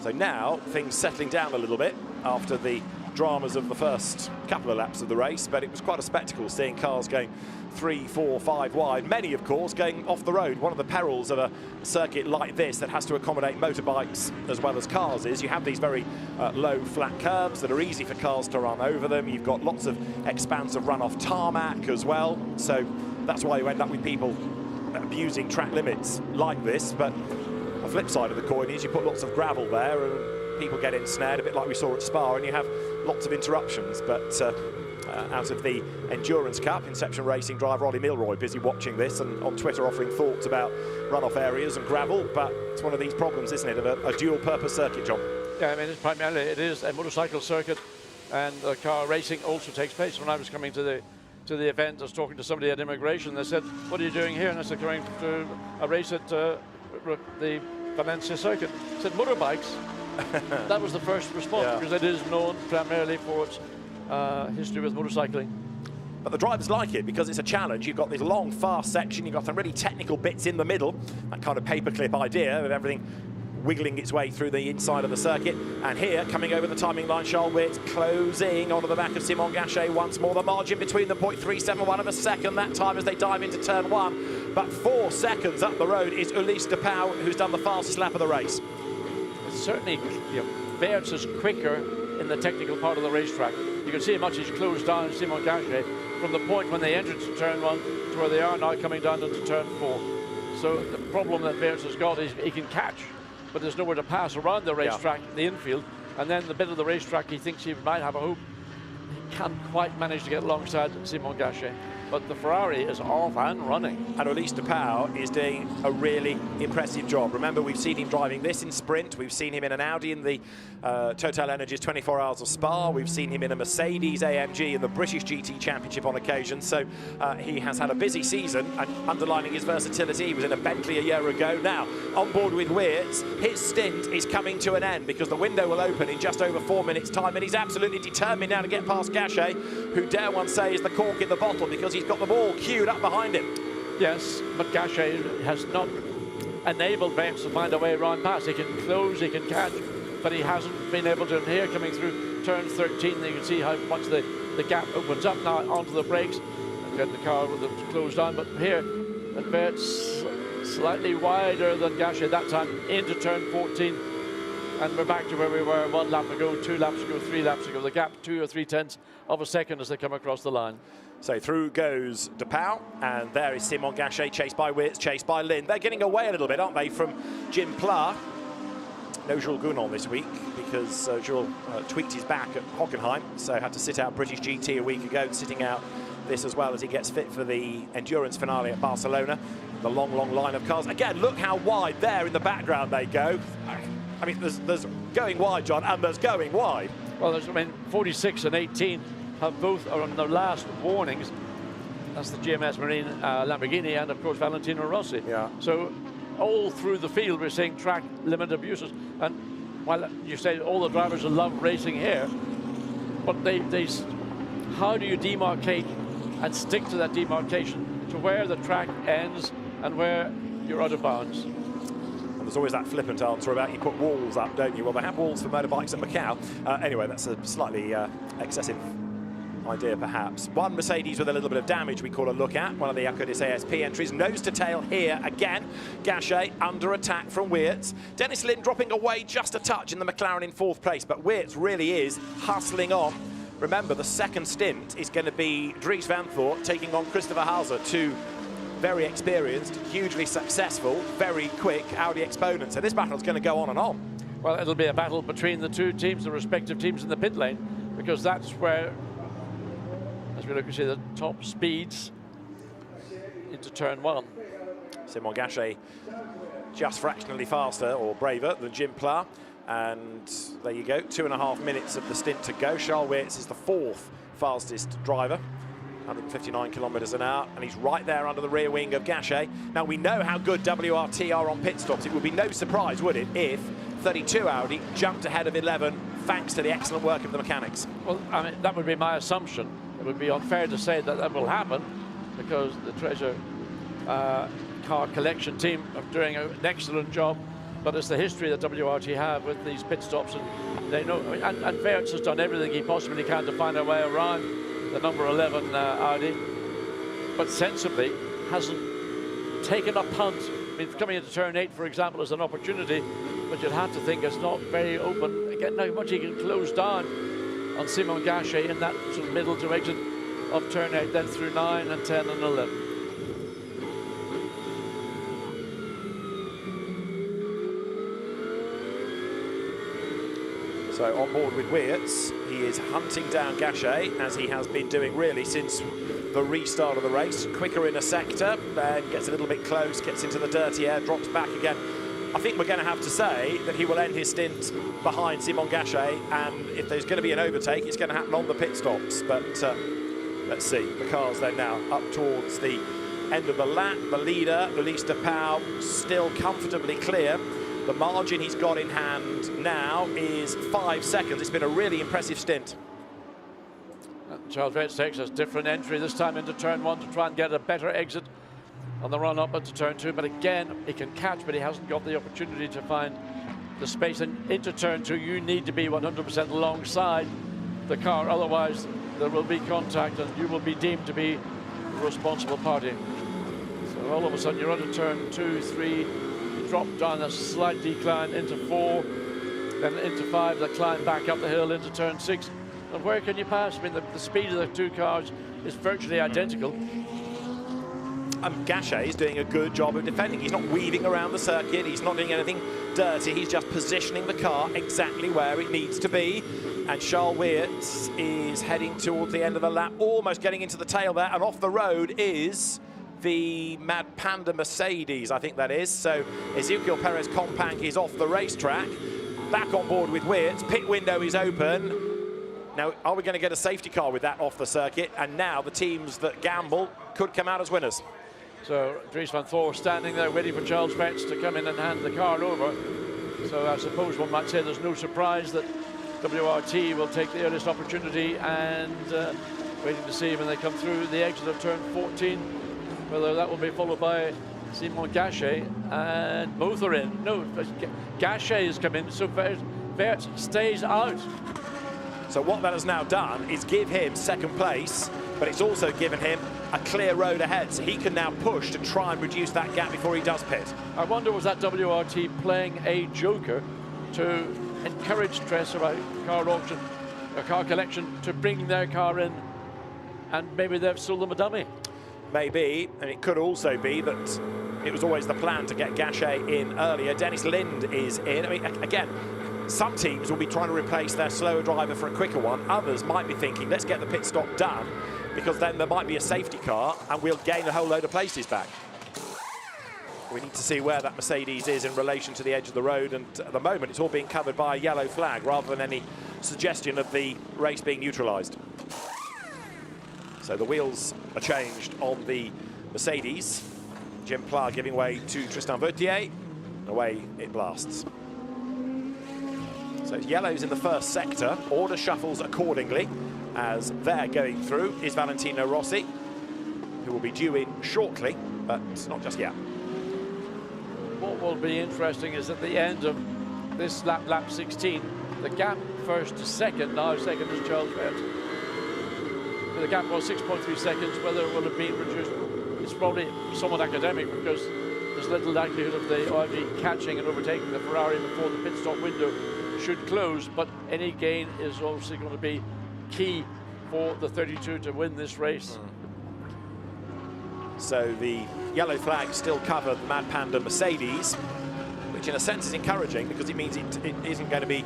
So now things settling down a little bit after the dramas of the first couple of laps of the race, but it was quite a spectacle seeing cars going 3, 4, 5 wide, many of course going off the road. One of the perils of a circuit like this that has to accommodate motorbikes as well as cars is you have these very low flat curbs that are easy for cars to run over them. You've got lots of expansive runoff tarmac as well, so that's why you end up with people abusing track limits like this. But the flip side of the coin is you put lots of gravel there and people get ensnared, a bit like we saw at Spa, and you have lots of interruptions. But out of the Endurance Cup, Inception Racing driver Ollie Milroy busy watching this and on Twitter offering thoughts about runoff areas and gravel, but it's one of these problems, isn't it, of a dual-purpose circuit, John? Yeah, I mean, primarily it is a motorcycle circuit, and car racing also takes place. When I was coming to the event, I was talking to somebody at immigration. They said, "What are you doing here?" And I said, "Going to a race at the Valencia circuit." I said, "Motorbikes?" That was the first response, because it is known primarily for its history with motorcycling. But the drivers like it because it's a challenge. You've got this long, fast section, you've got some really technical bits in the middle, that kind of paperclip idea of everything wiggling its way through the inside of the circuit. And here, coming over the timing line, Charles Weerts closing onto the back of Simon Gachet once more. The margin between them, 0.371 of a second that time as they dive into turn 1. But 4 seconds up the road is Ulysse DePauw, who's done the fastest lap of the race. Certainly, Weerts is quicker in the technical part of the racetrack. You can see how much he's closed down Simon Gachet from the point when they entered to turn 1 to where they are now coming down into turn 4. So the problem that Weerts has got is he can catch, but there's nowhere to pass around the racetrack, the infield, and then the bit of the racetrack he thinks he might have a hope. He can't quite manage to get alongside Simon Gachet. But the Ferrari is off and running. And Ulysse DePauw is doing a really impressive job. Remember, we've seen him driving this in sprint. We've seen him in an Audi in the Total Energies 24 Hours of Spa. We've seen him in a Mercedes AMG in the British GT Championship on occasion. So he has had a busy season, and underlining his versatility, he was in a Bentley a year ago. Now, on board with Weerts, his stint is coming to an end because the window will open in just over 4 minutes' time, and he's absolutely determined now to get past Gachet, who dare one say is the cork in the bottle because he's got them all queued up behind him. Yes, but Gachet has not enabled Weerts to find a way around past. He can close, he can catch, but he hasn't been able to. And here, coming through turn 13, you can see how much the gap opens up now onto the brakes. Get the car with it closed down, but here, Weerts slightly wider than Gachet that time into turn 14. And we're back to where we were 1 lap ago, 2 laps ago, 3 laps ago. The gap 2 or 3 tenths of a second as they come across the line. So through goes DePauw, and there is Simon Gachet, chased by Weerts, chased by Lind. They're getting away a little bit, aren't they, from Jim Pla. No Jules Gounon this week because Jules tweaked his back at Hockenheim, so had to sit out British GT a week ago, sitting out this as well as he gets fit for the endurance finale at Barcelona. The long, long line of cars. Again, look how wide there in the background they go. I mean, there's going wide, John, and there's going wide. Well, there's, 46 and 18 have both are on their last warnings. That's the GMS Marine Lamborghini and, of course, Valentino Rossi. Yeah. So all through the field, we're seeing track limit abuses. And while you say all the drivers love racing here, but how do you demarcate and stick to that demarcation to where the track ends and where you're out of bounds? And there's always that flippant answer about you put walls up, don't you? Well, they have walls for motorbikes at Macau. Anyway, that's a slightly excessive idea, perhaps. One Mercedes with a little bit of damage we call a look at. One of the Acodis ASP entries. Nose to tail here again. Gachet under attack from Weerts. Dennis Lind dropping away just a touch in the McLaren in 4th place, but Weerts really is hustling on. Remember, the second stint is going to be Dries van Thor taking on Christopher Hauser, 2 very experienced, hugely successful, very quick Audi exponents. So this battle is going to go on and on. Well, it'll be a battle between the 2 teams, the respective teams in the pit lane, because that's where, as we look, you see the top speeds into turn 1. Simon Gachet just fractionally faster or braver than Jim Pla. And there you go, 2.5 minutes of the stint to go. Charles Weerts is the 4th fastest driver, 159 kilometers an hour, and he's right there under the rear wing of Gachet. Now, we know how good WRT are on pit stops. It would be no surprise, would it, if 32 Audi jumped ahead of 11 thanks to the excellent work of the mechanics. Well, I mean, that would be my assumption. It would be unfair to say that that will happen, because the Treasure car collection team are doing an excellent job. But it's the history that WRT have with these pit stops, and they know. And Weerts has done everything he possibly can to find a way around the number 11 Audi, but sensibly hasn't taken a punt. I mean, coming into turn 8, for example, is an opportunity, but you'd have to think it's not very open. Again, how much he can close down on Simon Gachet in that sort of middle to exit of turn 8, then through 9 and 10 and 11. So on board with Weerts, he is hunting down Gachet, as he has been doing really since the restart of the race. Quicker in a sector, then gets a little bit close, gets into the dirty air, drops back again. I think we're going to have to say that he will end his stint behind Simon Gachet, and if there's going to be an overtake, it's going to happen on the pit stops. But let's see, the cars then now up towards the end of the lap. The leader, Luis de Pauw, still comfortably clear. The margin he's got in hand now is 5 seconds. It's been a really impressive stint. Charles Weerts takes a different entry this time into turn 1 to try and get a better exit on the run up into turn 2. But again, he can catch, but he hasn't got the opportunity to find the space. And into turn 2, you need to be 100% alongside the car. Otherwise, there will be contact and you will be deemed to be the responsible party. So all of a sudden, you're under turn 2, 3, drop down a slight decline into 4, then into 5, the climb back up the hill into turn 6. And where can you pass? I mean, the speed of the two cars is virtually identical. Gachet is doing a good job of defending. He's not weaving around the circuit. He's not doing anything dirty. He's just positioning the car exactly where it needs to be. And Charles Weerts is heading towards the end of the lap, almost getting into the tail there. And off the road is the Mad Panda Mercedes, I think that is. So Ezequiel Perez Companc is off the racetrack, back on board with Weerts. Pit window is open. Now, are we going to get a safety car with that off the circuit? And now the teams that gamble could come out as winners. So Dries van Thor standing there waiting for Charles Weerts to come in and hand the car over. So I suppose one might say there's no surprise that WRT will take the earliest opportunity, and waiting to see when they come through the exit of turn 14, whether that will be followed by Simon Gachet, and both are in. No, Gachet has come in, so Weerts stays out. So what that has now done is give him second place, but it's also given him a clear road ahead, so he can now push to try and reduce that gap before he does pit. I wonder, was that WRT playing a joker to encourage Tress about car auction, or car collection, to bring their car in, and maybe they've sold them a dummy? Maybe, and it could also be that it was always the plan to get Gachet in earlier. Dennis Lind is in. I mean, again, some teams will be trying to replace their slower driver for a quicker one. Others might be thinking, let's get the pit stop done, because then there might be a safety car and we'll gain a whole load of places back. We need to see where that Mercedes is in relation to the edge of the road, and at the moment it's all being covered by a yellow flag rather than any suggestion of the race being neutralised. So the wheels are changed on the Mercedes. Jim Pla giving way to Tristan Vautier. Away it blasts. So it's yellows in the first sector. Order shuffles accordingly as they're going through is Valentino Rossi, who will be due in shortly, but not just yet. What will be interesting is at the end of this lap 16, the gap first to second, now second is Charles Weerts. The gap was 6.3 seconds. Whether it will have been reduced, it's probably somewhat academic, because there's little likelihood of the Audi catching and overtaking the Ferrari before the pit stop window should close, but any gain is obviously going to be key for the 32 to win this race. So the yellow flag still covered the Mad Panda Mercedes. which in a sense is encouraging because it means it isn't going to be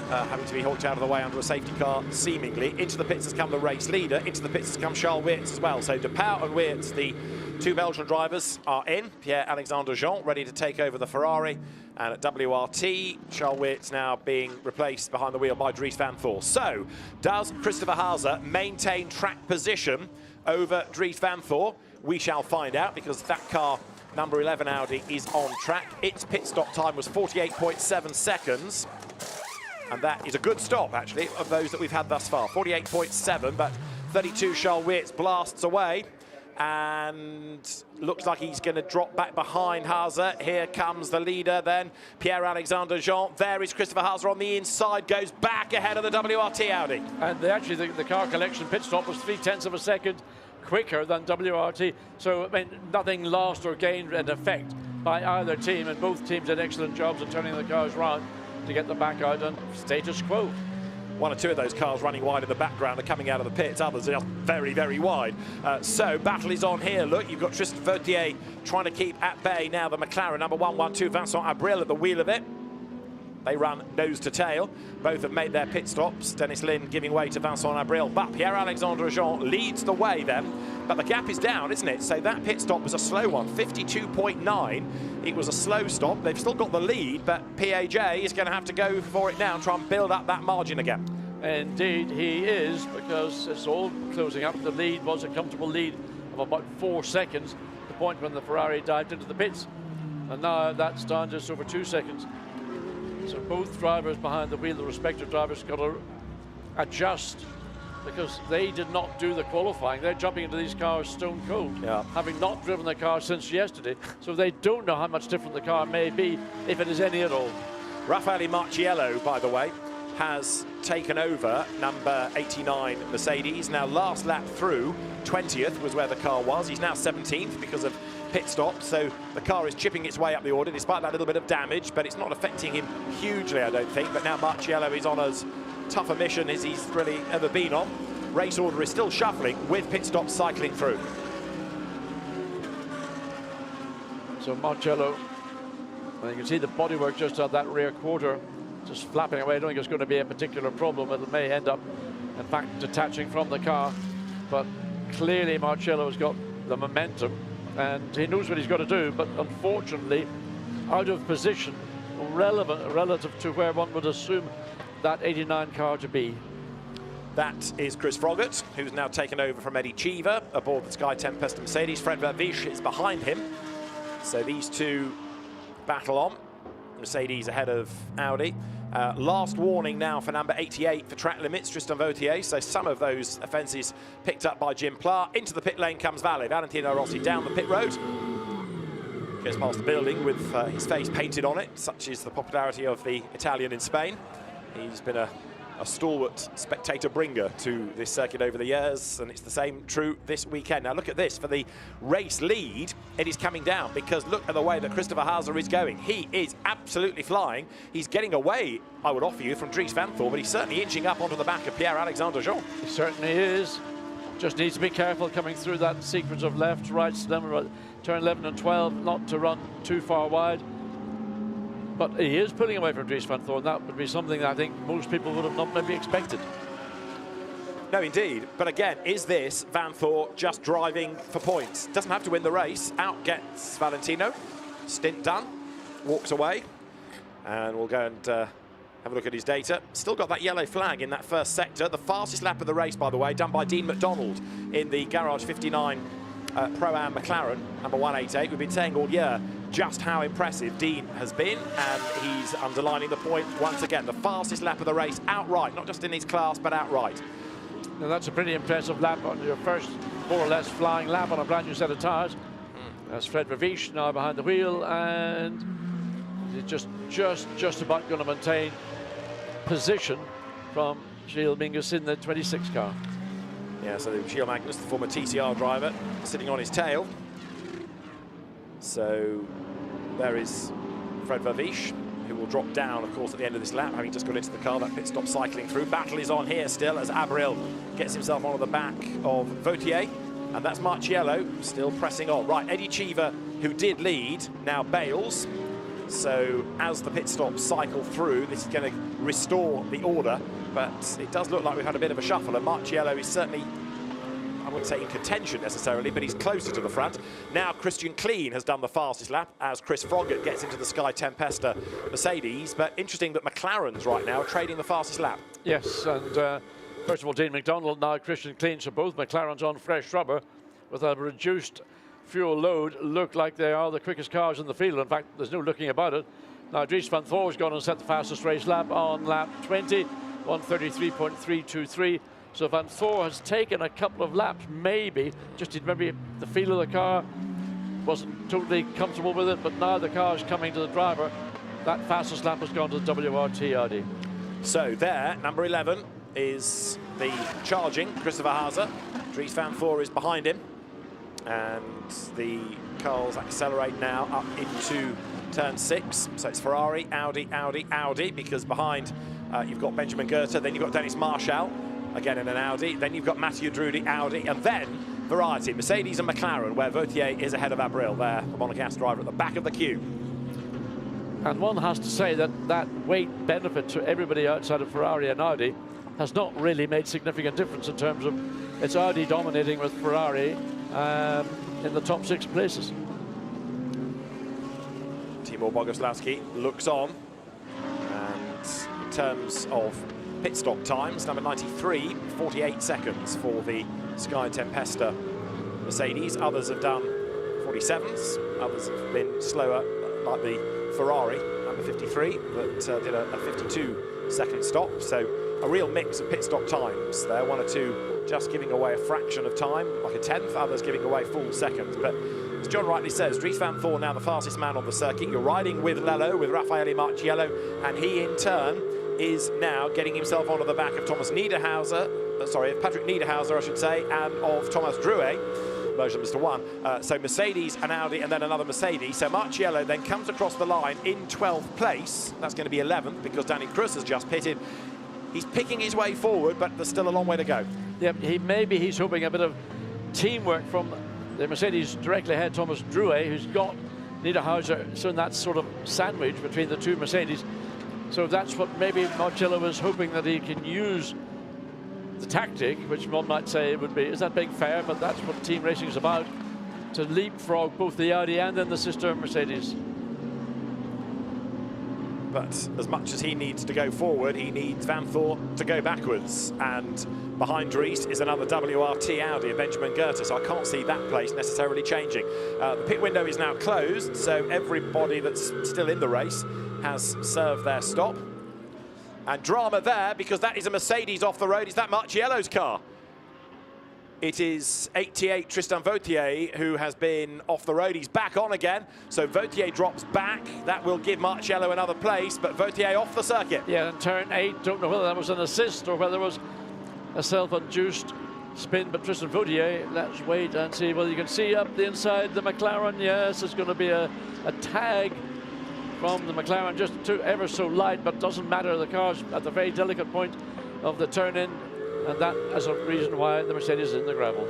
having to be hawked out of the way under a safety car, seemingly. Into the pits has come the race leader. Into the pits has come Charles Weerts as well. So De Pauw and Weerts, the two Belgian drivers, are in. Pierre-Alexandre Jean ready to take over the Ferrari. And at WRT, Charles Weerts now being replaced behind the wheel by Dries Van Voor. So, does Christopher Haase maintain track position over Dries Van Voor? We shall find out, because that car, number 11 Audi, is on track. Its pit stop time was 48.7 seconds. And that is a good stop, actually, of those that we've had thus far. 48.7, but 32 Charles Weerts blasts away. And looks like he's going to drop back behind Haase. Here comes the leader then, Pierre-Alexandre Jean. There is Christopher Haase on the inside, goes back ahead of the WRT Audi. And the car collection pit stop was 0.3 of a second quicker than WRT. So, I mean, nothing lost or gained in effect by either team, and both teams did excellent jobs of turning the cars round to get them back out, and status quo. One or two of those cars running wide in the background are coming out of the pits. Others are very, very wide. So battle is on here. Look, you've got Tristan Vautier trying to keep at bay now the McLaren. Number 112, Vincent Abril at the wheel of it. They run nose to tail. Both have made their pit stops. Dennis Lin giving way to Vincent Abril. But Pierre-Alexandre Jean leads the way then. But the gap is down, isn't it? So that pit stop was a slow one, 52.9. It was a slow stop. They've still got the lead, but PAJ is going to have to go for it now and try and build up that margin again. Indeed, he is, because it's all closing up. The lead was a comfortable lead of about 4 seconds, the point when the Ferrari dived into the pits. And now that's down just over 2 seconds. So both drivers behind the wheel, the respective drivers, got to adjust, because they did not do the qualifying. They're jumping into these cars stone cold, having not driven the car since yesterday. So they don't know how much different the car may be, if it is any at all. Raffaele Marciello, by the way, has taken over number 89 Mercedes. Now, last lap through, 20th was where the car was. He's now 17th because of pit stop, so the car is chipping its way up the order despite that little bit of damage, but it's not affecting him hugely, I don't think. But now Marciello is on as tough a mission as he's really ever been on. Race order is still shuffling with pit stops cycling through. So Marciello, and you can see the bodywork just on that rear quarter just flapping away. I don't think it's going to be a particular problem. It may end up, in fact, detaching from the car, but clearly Marciello has got the momentum and he knows what he's got to do, but unfortunately out of position relative to where one would assume that 89 car to be. That is Chris Froggatt, who's now taken over from Eddie Cheever aboard the Sky Tempest Mercedes. Fred Vervisch is behind him. So these two battle on. Mercedes ahead of Audi. Last warning now for number 88 for track limits, Tristan Vautier. So some of those offences picked up by Jim Pla. Into the pit lane comes Valentino Rossi down the pit road. Goes past the building with his face painted on it. Such is the popularity of the Italian in Spain. He's been a stalwart spectator bringer to this circuit over the years, and it's the same true this weekend. Now look at this, for the race lead, it is coming down, because look at the way that Christopher Haase is going. He is absolutely flying. He's getting away, I would offer you, from Dries Van Voor, but he's certainly inching up onto the back of Pierre-Alexandre Jean. He certainly is. Just needs to be careful coming through that sequence of left, right, turn 11 and 12, not to run too far wide. But he is pulling away from Dries Van Voor, and that would be something that I think most people would have not maybe expected. No, indeed. But again, is this Van Voor just driving for points? Doesn't have to win the race. Out gets Valentino. Stint done. Walks away. And we'll go and have a look at his data. Still got that yellow flag in that first sector. The fastest lap of the race, by the way, done by Dean McDonald in the Garage 59 Pro-Am McLaren, number 188. We've been saying all year just how impressive Dean has been, and he's underlining the point once again. The fastest lap of the race outright, not just in his class, but outright. Now that's a pretty impressive lap on your first more or less flying lap on a brand new set of tyres. That's Fred Vervisch now behind the wheel, and he's just about going to maintain position from Gilles Mingus in the 26 car. Yeah, so Gilles Magnus, the former TCR driver, sitting on his tail. So there is Fred Vervisch, who will drop down, of course, at the end of this lap, having just got into the car. That pit stop cycling through. Battle is on here still as Abril gets himself onto the back of Vautier. And that's Marciello still pressing on. Right, Eddie Cheever, who did lead, now bails. So as the pit stops cycle through, this is going to restore the order, but it does look like we've had a bit of a shuffle, and Marchiello is certainly, I wouldn't say in contention necessarily, but he's closer to the front. Now Christian Kleen has done the fastest lap as Chris Froggatt gets into the Sky Tempesta Mercedes, but interesting that McLaren's right now are trading the fastest lap. Yes, and first of all, Dean McDonald, now Christian Kleen, so both McLaren's on fresh rubber with a reduced fuel load, look like they are the quickest cars in the field. In fact, there's no looking about it. Now, Dries van Thor has gone and set the fastest race lap on lap 20, 1:33.323. So Van Thor has taken a couple of laps, maybe the feel of the car wasn't totally comfortable with it, but now the car is coming to the driver. That fastest lap has gone to the WRT Audi. So there, number 11 is the charging Christopher Haase. Dries van Thor is behind him, and the cars accelerate now up into turn 6. So it's Ferrari, Audi, Audi, Audi, because behind you've got Benjamin Goethe, then you've got Dennis Marshall, again in an Audi, then you've got Mathieu Drudi, Audi, and then variety, Mercedes and McLaren, where Vautier is ahead of Abril there, the Monegasque driver at the back of the queue. And one has to say that that weight benefit to everybody outside of Ferrari and Audi has not really made significant difference in terms of it's Audi dominating with Ferrari in the top 6 places. Timor Bogoslowski looks on, and in terms of pit stop times, number 93, 48 seconds for the Sky Tempesta Mercedes. Others have done 47s, others have been slower, like the Ferrari, number 53, that did a 52-second stop. So a real mix of pit stop times there, one or two just giving away a fraction of time, like a tenth, others giving away full seconds. But as John rightly says, Dries van Thor now the fastest man on the circuit. You're riding with Lello, with Raffaele Marchiello, and he in turn is now getting himself onto the back of Patrick Niederhauser, I should say, and of Thomas Drouet, version Mr. 1. So Mercedes, an Audi, and then another Mercedes. So Marchiello then comes across the line in 12th place. That's going to be 11th because Danny Cruz has just pitted. He's picking his way forward, but there's still a long way to go. Yeah, he's hoping a bit of teamwork from the Mercedes directly ahead, Thomas Drouet, who's got Niederhauser, so in that sort of sandwich between the two Mercedes. So that's what maybe Marchiello was hoping, that he can use the tactic, which one might say would be, is that being fair? But that's what team racing is about, to leapfrog both the Audi and then the sister Mercedes. But as much as he needs to go forward, he needs Van Thor to go backwards. And behind Dries is another WRT Audi, Benjamin Goethe, so I can't see that place necessarily changing. The pit window is now closed, so everybody that's still in the race has served their stop. And drama there, because that is a Mercedes off the road. Is that Marchiello's car? It is 88 Tristan Vautier who has been off the road. He's back on again, so Vautier drops back. That will give Marchiello another place, but Vautier off the circuit. Yeah, and turn 8, don't know whether that was an assist or whether it was a self-induced spin, but Tristan Vautier, let's wait and see. Well, you can see up the inside the McLaren, yes, there's going to be a tag from the McLaren, just ever so light, but doesn't matter. The car's at the very delicate point of the turn-in, and that is a reason why the Mercedes is in the gravel.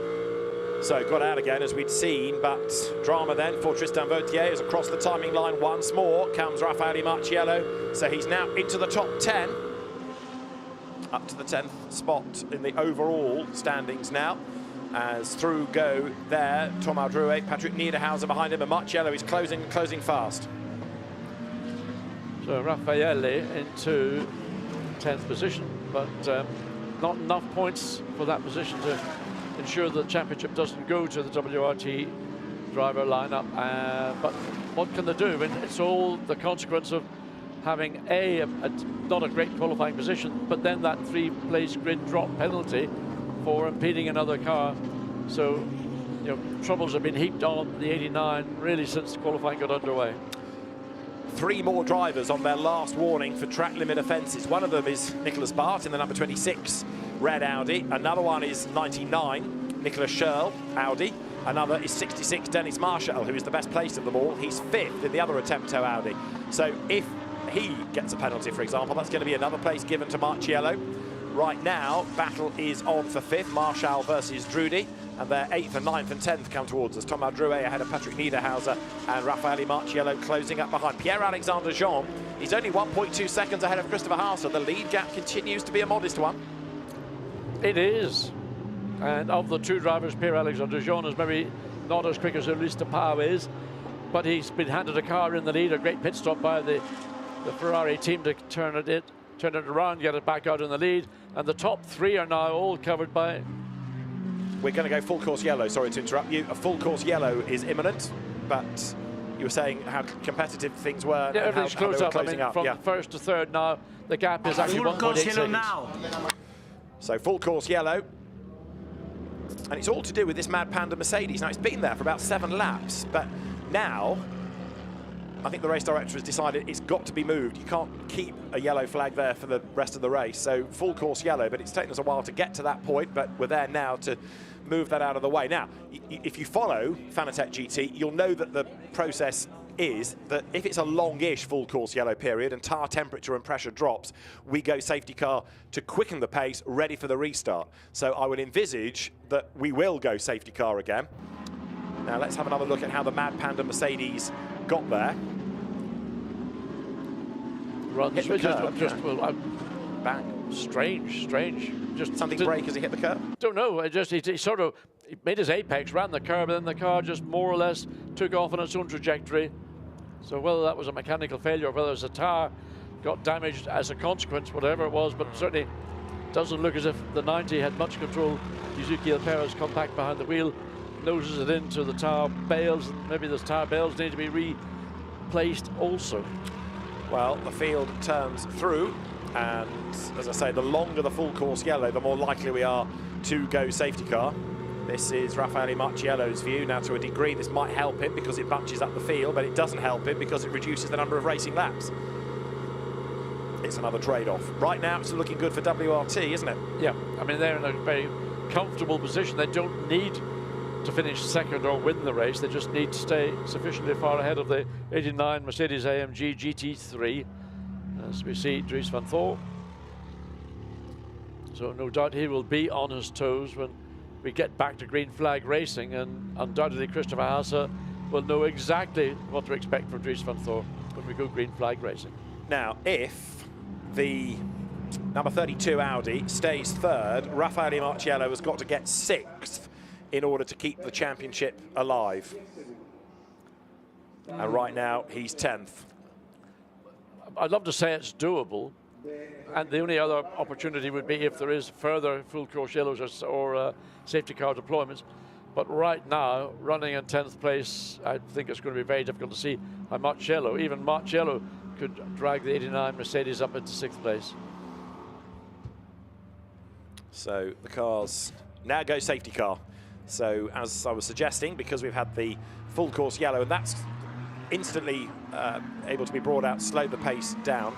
So got out again, as we'd seen, but drama then for Tristan Vautier as across the timing line once more comes Raffaele Marchiello. So he's now into the top 10, up to the 10th spot in the overall standings now. As through go there, Thomas Drouet, Patrick Niederhauser behind him, and Marchiello is closing fast. So Raffaele into 10th position, but not enough points for that position to ensure the championship doesn't go to the WRT driver lineup. But what can they do? I mean, it's all the consequence of having not a great qualifying position, but then that 3-place grid drop penalty for impeding another car. So, you know, troubles have been heaped on the 89 really since qualifying got underway. 3 more drivers on their last warning for track limit offences. One of them is Nicholas Bart in the number 26 red Audi. Another one is 99 Nicholas Scherl Audi. Another is 66 Dennis Marshall, who is the best placed of them all. He's 5th in the other Attempto Audi. So if he gets a penalty, for example, that's going to be another place given to Marchiello. Right now, battle is on for 5th, Marshall versus Drudi. and their 8th and 9th and 10th come towards us. Thomas Drouet ahead of Patrick Niederhauser and Raffaele Marciello closing up behind. Pierre-Alexandre Jean, he's only 1.2 seconds ahead of Christopher Haase. The lead gap continues to be a modest one. It is. And of the two drivers, Pierre-Alexandre Jean is maybe not as quick as Ulysse de Pauw is, but he's been handed a car in the lead, a great pit stop by the Ferrari team to turn it around, get it back out in the lead, and the top three are now all covered by... We're going to go full course yellow, sorry to interrupt you. A full course yellow is imminent, but you were saying how competitive things were. Yeah, everything's closed up. I mean, up. from first to third now, the gap is actually 1.8 seconds. Now. So full course yellow. And it's all to do with this Mad Panda Mercedes. Now, it's been there for about 7 laps, but now I think the race director has decided it's got to be moved. You can't keep a yellow flag there for the rest of the race. So full course yellow, but it's taken us a while to get to that point, but we're there now to move that out of the way. Now, if you follow Fanatec GT, you'll know that the process is that if it's a longish full course yellow period and tire temperature and pressure drops, we go safety car to quicken the pace, ready for the restart. So I would envisage that we will go safety car again. Now let's have another look at how the Mad Panda Mercedes got there. Runs hit the curb, well, back. Strange. Just something break as he hit the curb? Don't know. He sort of made his apex, ran the curb, and then the car just more or less took off on its own trajectory. So whether that was a mechanical failure or whether it's a tire got damaged as a consequence, whatever it was, but certainly doesn't look as if the 90 had much control. Ezequiel Perez compact behind the wheel, noses it into the tire bales, and maybe those tire bales need to be replaced also. Well, the field turns through, and as I say, the longer the full course yellow, the more likely we are to go safety car. This is Raffaele Marciello's view. Now, to a degree, this might help him because it bunches up the field, but it doesn't help him because it reduces the number of racing laps. It's another trade-off. Right now, it's looking good for WRT, isn't it? Yeah, I mean, they're in a very comfortable position. They don't need to finish second or win the race. They just need to stay sufficiently far ahead of the 89 Mercedes AMG Gt3. As we see, Dries van Thor. So no doubt he will be on his toes when we get back to green flag racing, and undoubtedly Christopher Haase will know exactly what to expect from Dries van Thor when we go green flag racing. Now, if the number 32 Audi stays third, Raffaele Marciello has got to get 6th in order to keep the championship alive. And right now, he's 10th. I'd love to say it's doable, and the only other opportunity would be if there is further full course yellows or safety car deployments. But right now, running in 10th place, I think it's going to be very difficult to see how Marciello, even Marciello, could drag the 89 Mercedes up into 6th place. So the cars now go safety car. So as I was suggesting, because we've had the full course yellow, and that's instantly able to be brought out, slowed the pace down,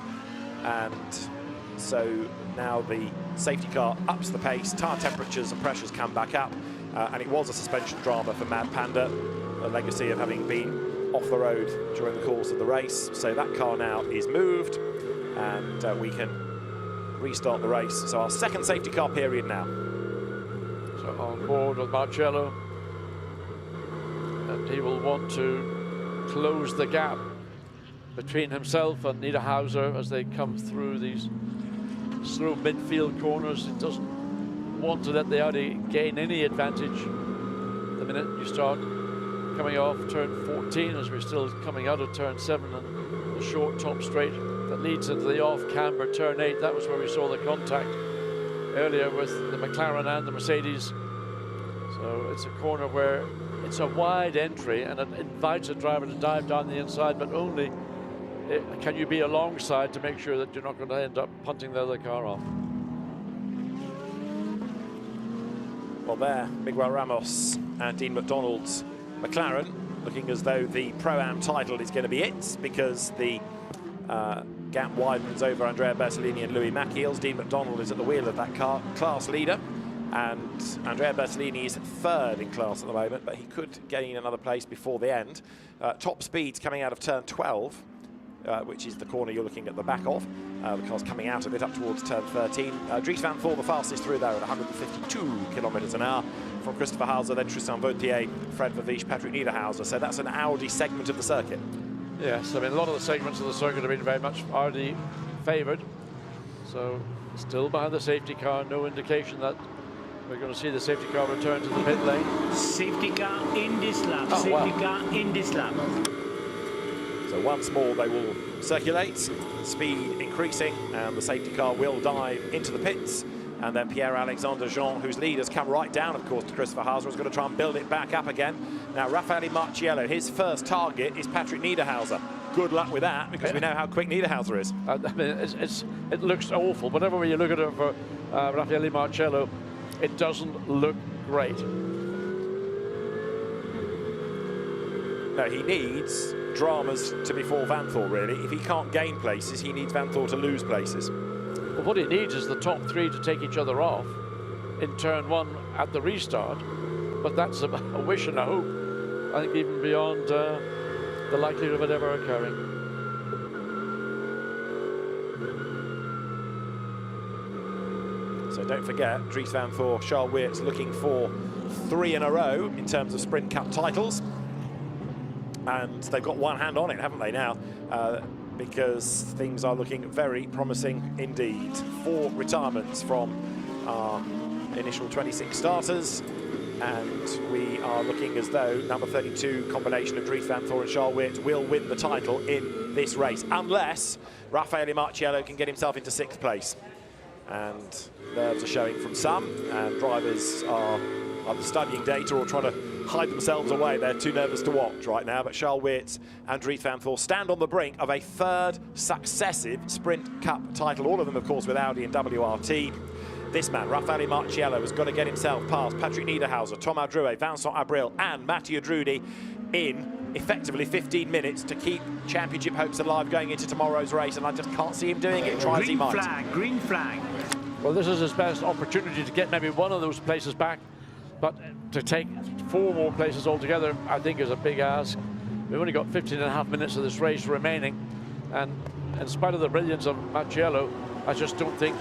and so now the safety car ups the pace, tire temperatures and pressures come back up, and it was a suspension drama for Mad Panda, a legacy of having been off the road during the course of the race. So that car now is moved, and we can restart the race. So our second safety car period now. So on board with Marciello, and he will want to close the gap between himself and Niederhauser as they come through these slow midfield corners. He doesn't want to let the Audi gain any advantage the minute you start coming off turn 14, as we're still coming out of turn 7 and the short top straight that leads into the off camber turn 8. That was where we saw the contact earlier with the McLaren and the Mercedes. So it's a corner where it's a wide entry and it invites a driver to dive down the inside, but only can you be alongside to make sure that you're not going to end up punting the other car off. Well, there, Miguel Ramos and Dean McDonald's McLaren looking as though the Pro-Am title is going to be it, because the gap widens over Andrea Bertolini and Louis Macchiels. Dean McDonald is at the wheel of that car, class leader, and Andrea Bertolini is 3rd in class at the moment, but he could gain another place before the end. Top speeds coming out of turn 12, which is the corner you're looking at the back of. The car's coming out of it up towards turn 13. Dries van Thor, the fastest through there at 152 kilometres an hour. from Christopher Hauser, then Tristan Vautier, Fred Verviche, Patrick Niederhauser. So that's an Audi segment of the circuit. Yes, I mean, a lot of the segments of the circuit have been very much Audi favoured. So still behind the safety car, no indication that we're going to see the safety car return to the pit lane. Safety car in this lap, Oh, safety car in this lap. So once more they will circulate, speed increasing, and the safety car will dive into the pits. And then Pierre-Alexandre Jean, whose lead has come right down, of course, to Christopher Hauser, is going to try and build it back up again. Now, Raffaele Marciello, his first target is Patrick Niederhauser. Good luck with that, because we know how quick Niederhauser is. I mean, it looks awful. Whatever way you look at it for Raffaele Marciello, it doesn't look great. No, he needs dramas to befall Vanthor, really. If he can't gain places, he needs Vanthor to lose places. Well, what he needs is the top three to take each other off in turn one at the restart. But that's a wish and a hope, I think, even beyond the likelihood of it ever occurring. So don't forget, Dries Vanthor, Charles Weerts looking for 3 in a row in terms of Sprint Cup titles. And they've got one hand on it, haven't they, now? Because things are looking very promising indeed. 4 retirements from our initial 26 starters, and we are looking as though number 32 combination of Dries Vanthor and Charles Weerts will win the title in this race, unless Raffaele Marciello can get himself into 6th place. And nerves are showing from some, and drivers are either studying data or trying to hide themselves away. They're too nervous to watch right now, but Charles Weerts and Dries Vanthor stand on the brink of a 3rd successive Sprint Cup title, all of them, of course, with Audi and WRT. This man, Raffaele Marciello, has got to get himself past Patrick Niederhauser, Thomas Drouet, Vincent Abril and Mathieu Drudi in effectively 15 minutes to keep championship hopes alive going into tomorrow's race, and I just can't see him doing it, try as he might. Green flag, green flag. Well, this is his best opportunity to get maybe one of those places back, but to take 4 more places altogether, I think, is a big ask. We've only got 15.5 minutes of this race remaining, and in spite of the brilliance of Marciello, I just don't think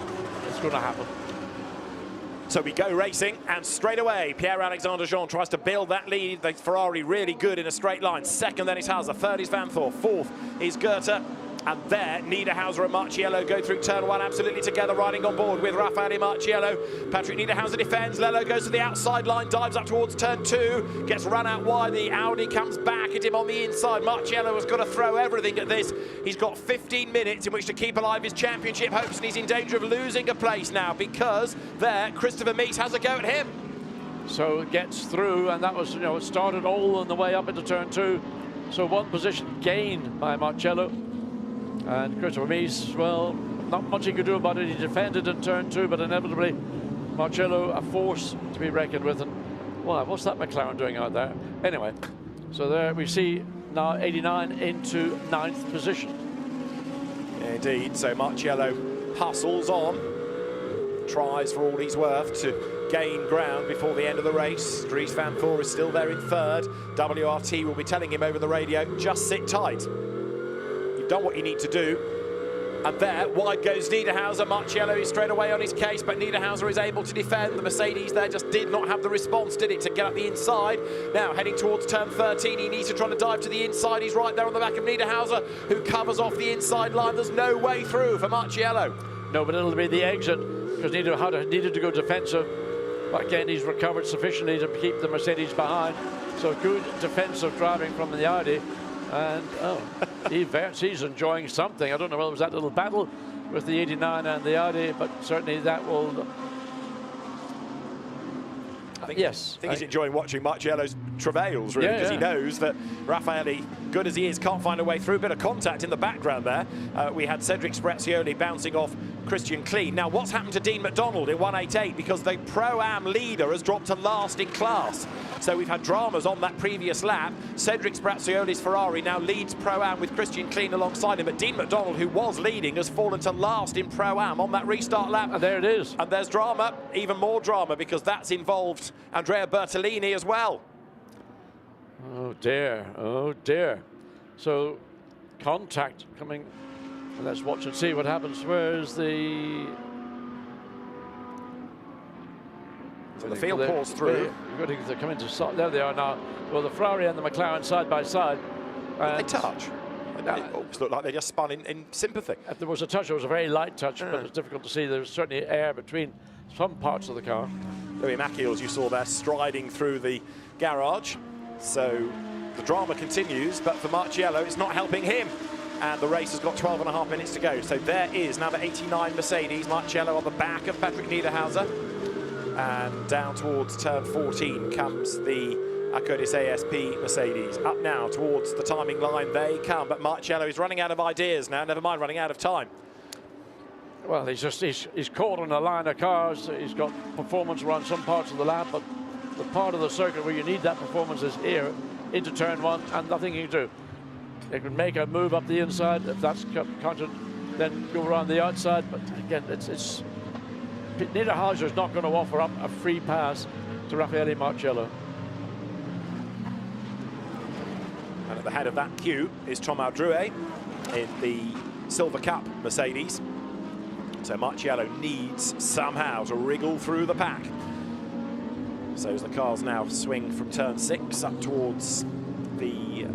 it's going to happen. So we go racing, and straight away, Pierre-Alexandre Jean tries to build that lead. The Ferrari really good in a straight line. 2nd, then is Hauser. 3rd is Vanthor. 4th is Goethe. And there, Niederhauser and Marciello go through turn 1 absolutely together, riding on board with Raffaele Marciello. Patrick Niederhauser defends. Lello goes to the outside line, dives up towards turn 2, gets run out wide. The Audi comes back at him on the inside. Marciello has got to throw everything at this. He's got 15 minutes in which to keep alive his championship hopes, and he's in danger of losing a place now, because there, Christopher Mies has a go at him. So it gets through, and that was, you know, it started all on the way up into turn 2. So 1 position gained by Marciello. And Christopher Mies, well, not much he could do about it. He defended in turn 2, but inevitably Marciello, a force to be reckoned with. And wow, what's that McLaren doing out there? Anyway, so there we see now 89 into 9th position. Indeed, so Marciello hustles on, tries for all he's worth to gain ground before the end of the race. Dries Vanthor is still there in 3rd. WRT will be telling him over the radio, just sit tight. Done what you need to do. And there, wide goes Niederhauser. Marciello is straight away on his case, but Niederhauser is able to defend. The Mercedes there just did not have the response, did it, to get up the inside. Now, heading towards turn 13, he needs to try to dive to the inside. He's right there on the back of Niederhauser, who covers off the inside line. There's no way through for Marciello. No, but it'll be the exit, because needed to go defensive. But again, he's recovered sufficiently to keep the Mercedes behind. So good defensive driving from the Audi. And he's enjoying something. I don't know whether it was that little battle with the 89 and the Audi, but certainly that will. I think he's enjoying watching Marciello's travails, really, because he knows that Raffaele, good as he is, can't find a way through. Bit of contact in the background there. We had Cedric Sprazioli bouncing off Christian Kleen. Now, what's happened to Dean McDonald in 188? Because the Pro-Am leader has dropped to last in class. So we've had dramas on that previous lap. Cedric Sprazioli's Ferrari now leads Pro-Am with Christian Kleen alongside him. But Dean McDonald, who was leading, has fallen to last in Pro-Am on that restart lap. And there it is. And there's drama, even more drama, because that's involved Andrea Bertolini as well. Oh dear, oh dear. So contact coming. Let's watch and see what happens. Where's the So the field pours through. Good thing they're coming to start. There they are now. Well, the Ferrari and the McLaren side by side. They touch. It almost looked like they just spun in sympathy. If there was a touch, it was a very light touch, but it's difficult to see. There was certainly air between some parts of the car. Louis Macchio, as you saw there, striding through the garage. So the drama continues, but for Marciello, it's not helping him. And the race has got 12.5 minutes to go. So there is number 89 Mercedes, Marciello on the back of Patrick Niederhauser. And down towards turn 14 comes the Acodis ASP Mercedes. Up now towards the timing line they come, but Marciello is running out of ideas now, never mind running out of time. Well, he's caught on a line of cars. He's got performance around some parts of the lap, but the part of the circuit where you need that performance is here into turn 1, and nothing he can do. They can make a move up the inside if that's counted, then go around the outside, but again, it's Niederhauser's not going to offer up a free pass to Raffaele Marciello. And at the head of that queue is Thomas Drouet in the Silver Cup Mercedes. So Marciello needs somehow to wriggle through the pack. So as the cars now swing from turn 6 up towards the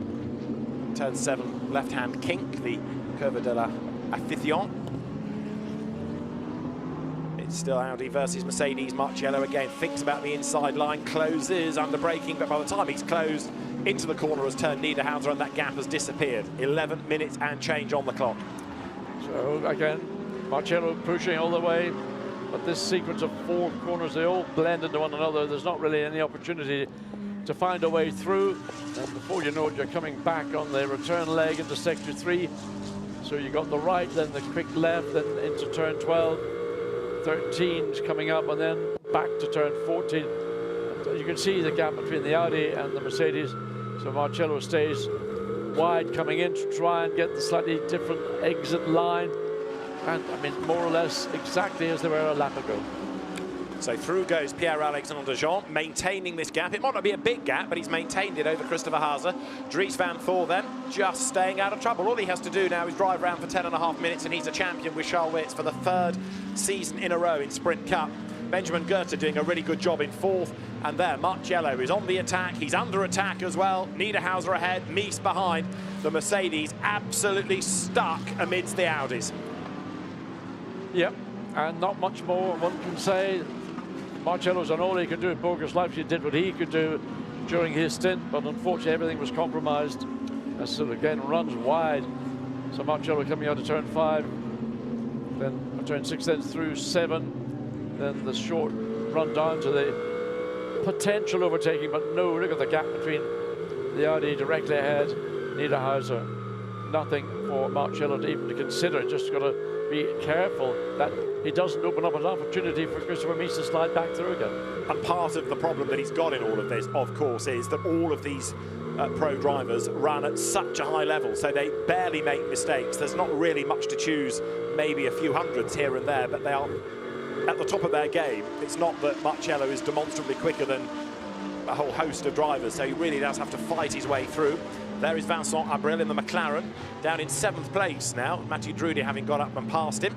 turn 7 left-hand kink, the Curva de la Afición. It's still Audi versus Mercedes. Marciello again thinks about the inside line, closes under braking, but by the time he's closed into the corner has turned Niederhauser and that gap has disappeared. 11 minutes and change on the clock. So again, Marciello pushing all the way, but this sequence of 4 corners, they all blend into one another. There's not really any opportunity to find a way through, and before you know it, you're coming back on the return leg into sector 3. So you got the right, then the quick left, then into turn 12, 13's coming up, and then back to turn 14. And you can see the gap between the Audi and the Mercedes. So Marciello stays wide coming in to try and get the slightly different exit line. And I mean, more or less exactly as they were a lap ago. So through goes Pierre-Alexandre Jean, maintaining this gap. It might not be a big gap, but he's maintained it over Christopher Haase. Dries van Thor then just staying out of trouble. All he has to do now is drive around for 10.5 minutes and he's a champion with Charles Weerts for the 3rd season in a row in Sprint Cup. Benjamin Goethe doing a really good job in 4th. And there, Marciello is on the attack. He's under attack as well. Niederhauser ahead, Mies behind. The Mercedes absolutely stuck amidst the Audis. Yep, and not much more one can say. Marciello's done all he could do. Bogoslowski did what he could do during his stint, but unfortunately everything was compromised. And so again runs wide. So Marciello coming out of turn 5, then turn 6, then through 7, then the short run down to the potential overtaking, but no, look at the gap between the Audi directly ahead, Niederhauser. Nothing for Marciello to even to consider, just got to be careful that he doesn't open up an opportunity for Christopher Mies to slide back through again. And part of the problem that he's got in all of this, of course, is that all of these pro drivers run at such a high level, so they barely make mistakes. There's not really much to choose, maybe a few hundreds here and there, but they are at the top of their game. It's not that Marciello is demonstrably quicker than a whole host of drivers, so he really does have to fight his way through. There is Vincent Abril in the McLaren, down in 7th place now. Mathieu Drudy having got up and passed him.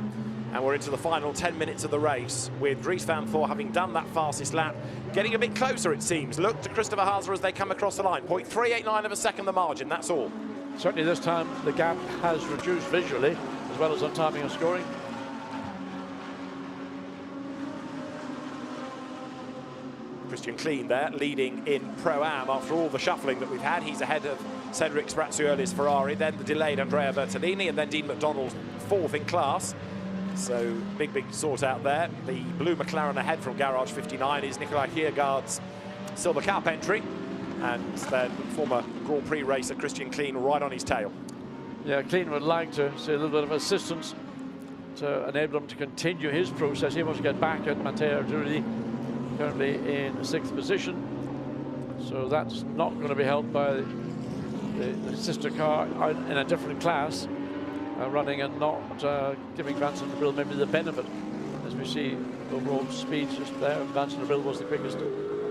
And we're into the final 10 minutes of the race, with Dries van Thor having done that fastest lap, getting a bit closer, it seems. Look to Christopher Haase as they come across the line. 0.389 of a second the margin, that's all. Certainly this time the gap has reduced visually, as well as on timing and scoring. Christian Klein there, leading in Pro-Am after all the shuffling that we've had. He's ahead of Cedric Sprazzioli's Ferrari, then the delayed Andrea Bertolini, and then Dean McDonald 4th in class. So big sort out there. The blue McLaren ahead from Garage 59 is Nicolai Kiergaard's Silver Cup entry, and then former Grand Prix racer Christian Klein right on his tail. Yeah, Klein would like to see a little bit of assistance to enable him to continue his process. He wants to get back at Matteo Drudy, currently in 6th position. So that's not going to be helped by the sister car in a different class, running and not giving Vincent Abril maybe the benefit. As we see overall speed just there, Vincent Abril was the quickest.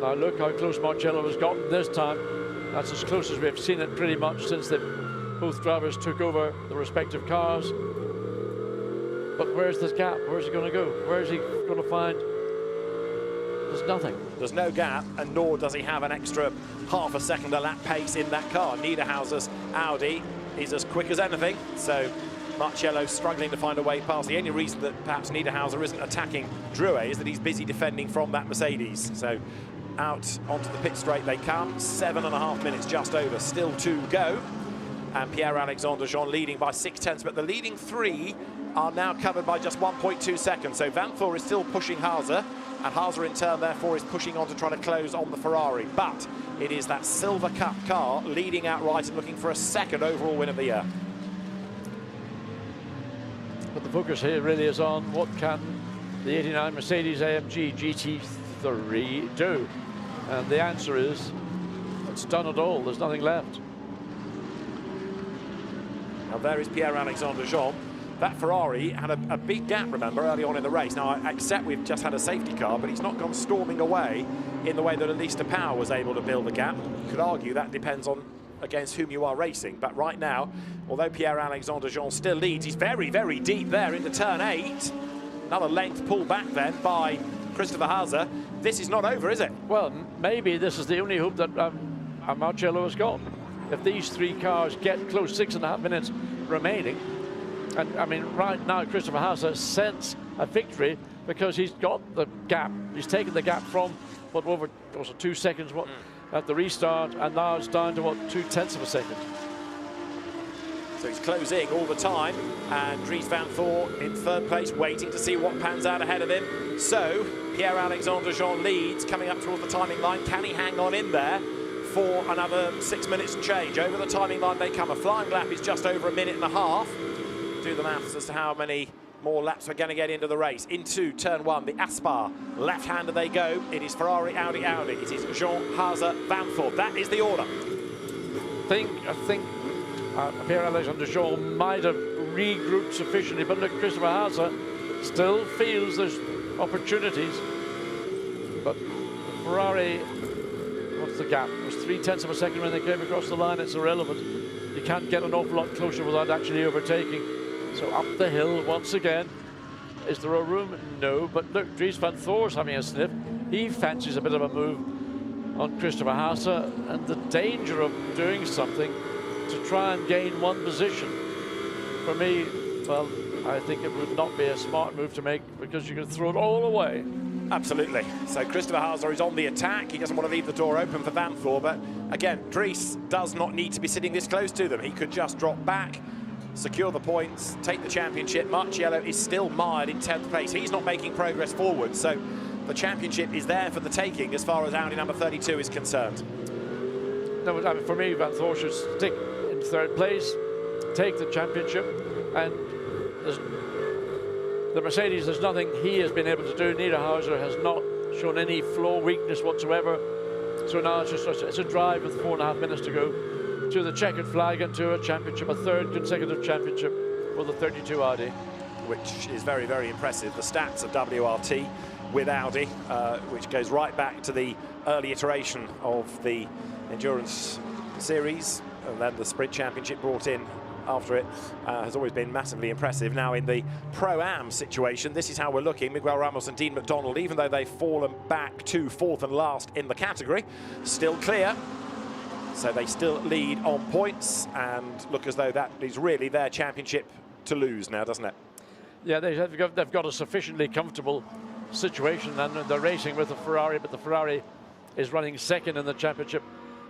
Now look how close Marciello has gotten this time. That's as close as we've seen it pretty much since both drivers took over the respective cars. But where's this gap? Where's he going to go? Where is he going to find There's nothing. There's no gap, and nor does he have an extra half a second a lap pace in that car. Niederhauser's Audi is as quick as anything, so Marcello struggling to find a way past. The only reason that perhaps Niederhauser isn't attacking Drouet is that he's busy defending from that Mercedes. So out onto the pit straight they come. 7.5 minutes just over, still to go. And Pierre-Alexandre Jean leading by 0.6, but the leading 3 are now covered by just 1.2 seconds. So Vanthoor is still pushing Haaser, and Haaser in turn therefore is pushing on to try to close on the Ferrari. But it is that Silver Cup car leading outright and looking for a second overall win of the year. But the focus here really is on what can the 89 Mercedes AMG GT3 do. And the answer is, it's done it all. There's nothing left. Now there is Pierre-Alexandre Jean. That Ferrari had a big gap, remember, early on in the race. Now, I accept we've just had a safety car, but he's not gone storming away in the way that Elise de Pauw was able to build a gap. You could argue that depends on against whom you are racing. But right now, although Pierre-Alexandre Jean still leads, he's very, very deep there into turn 8. Another length pull back then by Christopher Haaser. This is not over, is it? Well, maybe this is the only hope that Marcello has got. If these 3 cars get close, 6.5 minutes remaining, and I mean, right now, Christopher Haaser sense a victory because he's got the gap. He's taken the gap from, what, over also 2 seconds at the restart, and now it's down to, what, 0.2 of a second. So he's closing all the time, and Dries Vanthoor in 3rd place, waiting to see what pans out ahead of him. So Pierre-Alexandre Jean leads, coming up towards the timing line. Can he hang on in there for another 6 minutes and change? Over the timing line they come. A flying lap is just over 1.5 minutes. Do the maths as to how many more laps we're going to get into the race. Into turn 1, the Aspar. Left-hander they go. It is Ferrari, Audi, Audi. It is Jean, Haaser, Vanthoor. That is the order. I think Pierre-Alexandre Jean might have regrouped sufficiently, but look, Christopher Haaser still feels there's opportunities. But Ferrari, what's the gap? It was 0.3 of a second when they came across the line. It's irrelevant. You can't get an awful lot closer without actually overtaking. So up the hill once again. Is there a room? No, but look, Dries Vanthoor's having a sniff. He fancies a bit of a move on Christopher Haaser, and the danger of doing something to try and gain 1 position. For me, well, I think it would not be a smart move to make because you can throw it all away. Absolutely. So Christopher Haaser is on the attack. He doesn't want to leave the door open for Vanthoor, but again, Dries does not need to be sitting this close to them. He could just drop back, secure the points, take the championship. Marcello is still mired in 10th place. He's not making progress forward, so the championship is there for the taking as far as Audi number 32 is concerned. No, I mean, for me, Vanthoor should stick in 3rd place, take the championship, and the Mercedes, there's nothing he has been able to do. Niederhauser has not shown any flaw, weakness whatsoever. So now it's a drive with 4.5 minutes to go to the checkered flag and to a championship, a 3rd consecutive championship for the 32 Audi. Which is very, very impressive. The stats of WRT with Audi, which goes right back to the early iteration of the Endurance Series, and then the Sprint Championship brought in after it, has always been massively impressive. Now in the Pro-Am situation, this is how we're looking. Miguel Ramos and Dean McDonald, even though they've fallen back to 4th and last in the category, still clear. So they still lead on points and look as though that is really their championship to lose now, doesn't it? Yeah, they've got a sufficiently comfortable situation, and they're racing with the Ferrari, but the Ferrari is running 2nd in the championship,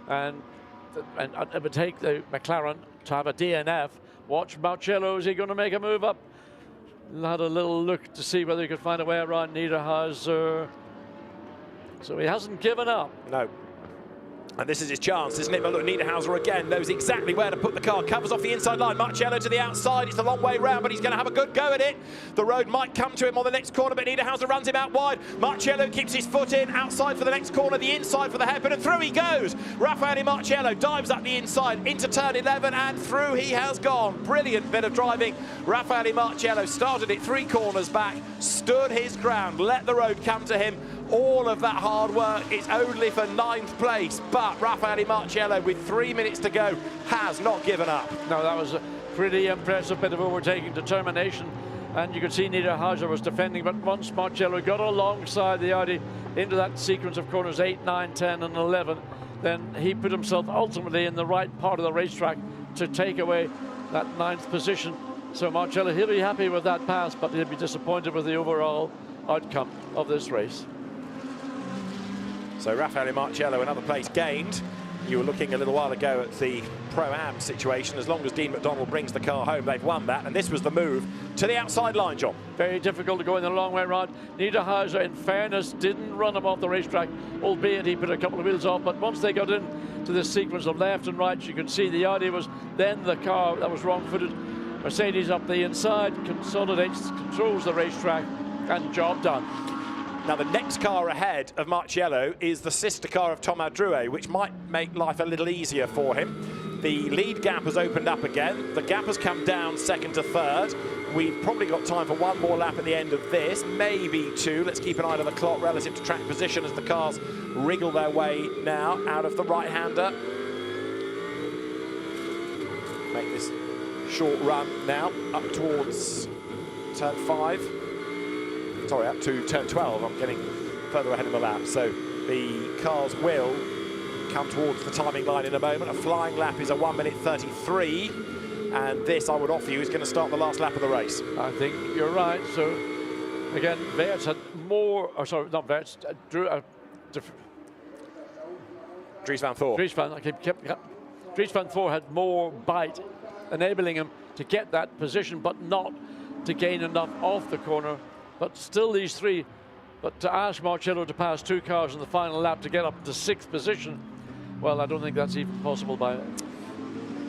and it would take the McLaren to have a DNF. Watch Marcello, is he going to make a move up? Had a little look to see whether he could find a way around Niederhauser. So he hasn't given up. No. And this is his chance, isn't it? But look, Niederhauser again knows exactly where to put the car. Covers off the inside line. Marcello to the outside. It's a long way round, but he's going to have a good go at it. The road might come to him on the next corner, but Niederhauser runs him out wide. Marcello keeps his foot in. Outside for the next corner, the inside for the hairpin, and through he goes. Raffaele Marcello dives up the inside into turn 11, and through he has gone. Brilliant bit of driving. Raffaele Marcello started it 3 corners back, stood his ground, let the road come to him. All of that hard work is only for 9th place, but Raffaele Marcello, with 3 minutes to go, has not given up. No, that was a pretty impressive bit of overtaking determination. And you could see Niederhauser was defending, but once Marcello got alongside the Audi into that sequence of corners 8, 9, 10 and 11, then he put himself ultimately in the right part of the racetrack to take away that 9th position. So Marcello, he'll be happy with that pass, but he'll be disappointed with the overall outcome of this race. So Raffaele Marcello, another place gained. You were looking a little while ago at the Pro-Am situation. As long as Dean McDonald brings the car home, they've won that. And this was the move to the outside line, John. Very difficult to go in the long way round. Niederhauser, in fairness, didn't run him off the racetrack, albeit he put a couple of wheels off. But once they got into this sequence of left and right, you could see the Audi was then the car that was wrong-footed. Mercedes up the inside, consolidates, controls the racetrack, and job done. Now, the next car ahead of Marcello is the sister car of Thomas Drouet, which might make life a little easier for him. The lead gap has opened up again. The gap has come down second to third. We've probably got time for one more lap at the end of this, maybe two. Let's keep an eye on the clock relative to track position as the cars wriggle their way now out of the right-hander. Make this short run now up towards turn 5. Sorry, up to turn 12. I'm getting further ahead of the lap. So the cars will come towards the timing line in a moment. A flying lap is a 1 minute 33. And this, I would offer you, is going to start the last lap of the race. I think you're right. So, again, Weerts had more, or sorry, not Weerts, Dries van Thor. Dries van Thor had more bite, enabling him to get that position, but not to gain enough off the corner. But still these three, but to ask Marcello to pass 2 cars in the final lap to get up to 6th position, well, I don't think that's even possible by...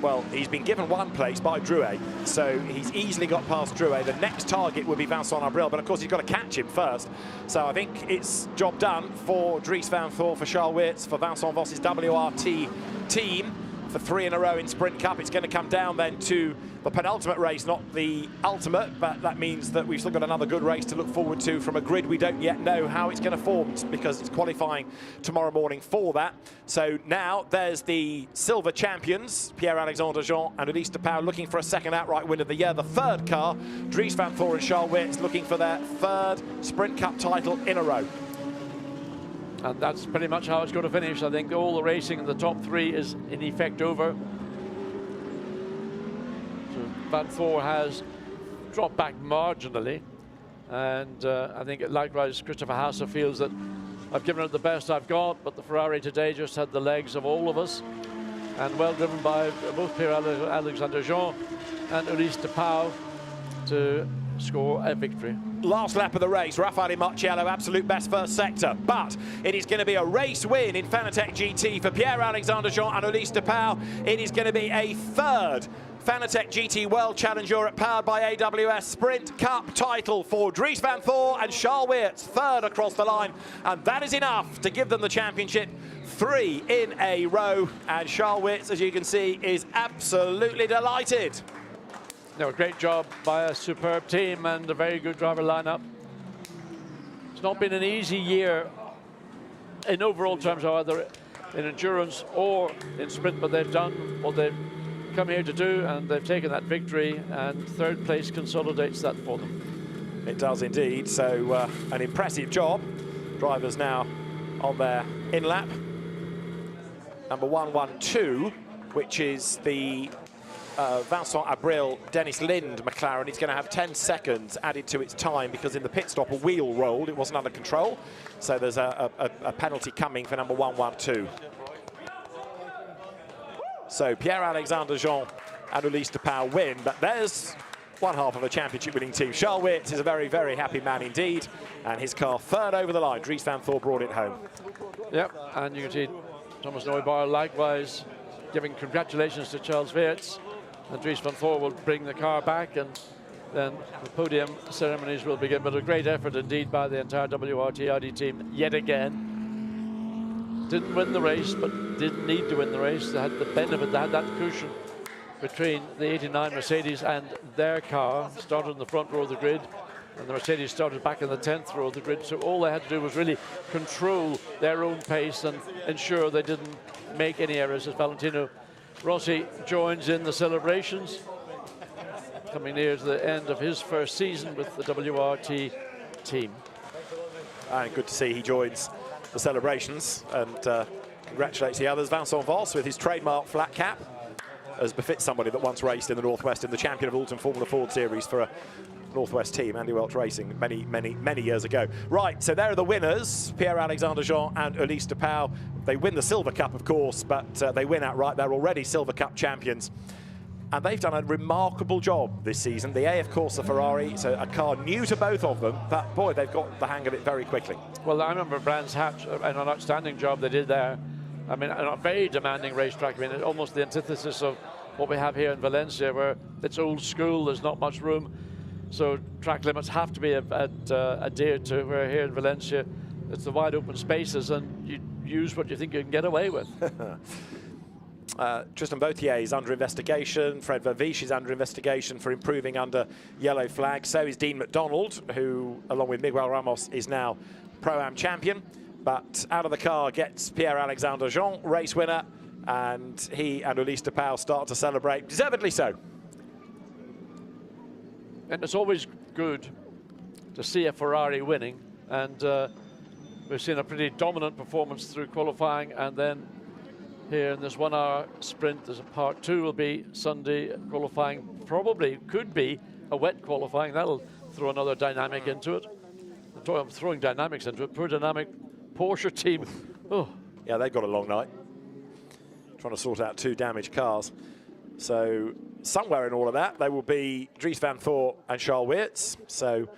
Well, he's been given 1 place by Drouet, so he's easily got past Drouet. The next target would be Vincent Abril, but of course he's got to catch him first. So I think it's job done for Dries van Thor, for Charles Weerts, for Vincent Voss's WRT team. For 3 in a row in Sprint Cup. It's going to come down then to the penultimate race, not the ultimate, but that means that we've still got another good race to look forward to from a grid we don't yet know how it's going to form, because it's qualifying tomorrow morning for that. So now there's the silver champions, Pierre-Alexandre Jean and Ulysse de Pauw, looking for a 2nd outright win of the year. The 3rd car, Dries van Thor and Charles Weerts, looking for their 3rd Sprint Cup title in a row. And that's pretty much how it's going to finish. I think all the racing in the top 3 is in effect over. So Van Thor has dropped back marginally. And I think likewise Christopher Haase feels that I've given it the best I've got, but the Ferrari today just had the legs of all of us. And well driven by both Pierre-Alexandre Jean and Ulysse de Pauw to score a victory. Last lap of the race, Raffaele Marcello, absolute best first sector, but it is going to be a race win in Fanatec GT for Pierre-Alexandre Jean and Ulysse de Pauw. It is going to be a 3rd Fanatec GT World Challenge Europe powered by AWS Sprint Cup title for Dries van Thor and Charles Weerts, 3rd across the line, and that is enough to give them the championship 3 in a row. And Charles Weerts, as you can see, is absolutely delighted. No, great job by a superb team and a very good driver lineup. It's not been an easy year in overall terms, either in endurance or in sprint, but they've done what they've come here to do, and they've taken that victory, and 3rd place consolidates that for them. It does indeed. So an impressive job. Drivers now on their in-lap. Number 112, which is the Vincent Abril, Dennis Lind McLaren. It's going to have 10 seconds added to its time because in the pit stop a wheel rolled. It wasn't under control. So there's a penalty coming for number 112. So Pierre-Alexandre Jean and Ulysse de Pauw win, but there's one half of a championship winning team. Charles Weerts is a very, very happy man indeed, and his car 3rd over the line. Dries van Thor brought it home. Yep, and you can see Thomas Neubar likewise giving congratulations to Charles Weerts. And Dries van Thor will bring the car back, and then the podium ceremonies will begin. But a great effort indeed by the entire WRT Audi team yet again. Didn't win the race, but didn't need to win the race. They had the benefit, they had that cushion between the 89 Mercedes and their car. Started in the front row of the grid, and the Mercedes started back in the 10th row of the grid. So all they had to do was really control their own pace and ensure they didn't make any errors as Valentino Rossi joins in the celebrations. coming near to the end of his first season with the WRT team. And good to see he joins the celebrations and congratulates the others. Vincent Voss with his trademark flat cap, as befits somebody that once raced in the Northwest in the Champion of Alton Formula Ford Series for a Northwest team, Andy Welch Racing, many years ago. Right, so there are the winners, Pierre-Alexandre Jean and Ulysse de Pauw. They win the Silver Cup, of course, but they win outright. They're already Silver Cup champions. And they've done a remarkable job this season. The AF Corsa Ferrari, it's a car new to both of them, but boy, they've got the hang of it very quickly. Well, I remember Brands Hatch and an outstanding job they did there. I mean, a very demanding racetrack. I mean, almost the antithesis of what we have here in Valencia, where it's old school, there's not much room. So track limits have to be adhered to, where here in Valencia, it's the wide open spaces and you use what you think you can get away with. Tristan Vautier is under investigation. Fred Verviche is under investigation for improving under yellow flag. So is Dean McDonald, who, along with Miguel Ramos, is now Pro-Am champion. But out of the car gets Pierre-Alexandre Jean, race winner, and he and Ulysse de Pauw start to celebrate, deservedly so. And it's always good to see a Ferrari winning, and we've seen a pretty dominant performance through qualifying, and then here in this 1 hour sprint, there's a part 2 will be Sunday qualifying, probably could be a wet qualifying. That'll throw another dynamic into it. I'm throwing dynamics into it. Poor dynamic Porsche team. Oh. Yeah, they've got a long night, trying to sort out 2 damaged cars. So somewhere in all of that, there will be Dries van Thor and Charles Weerts. So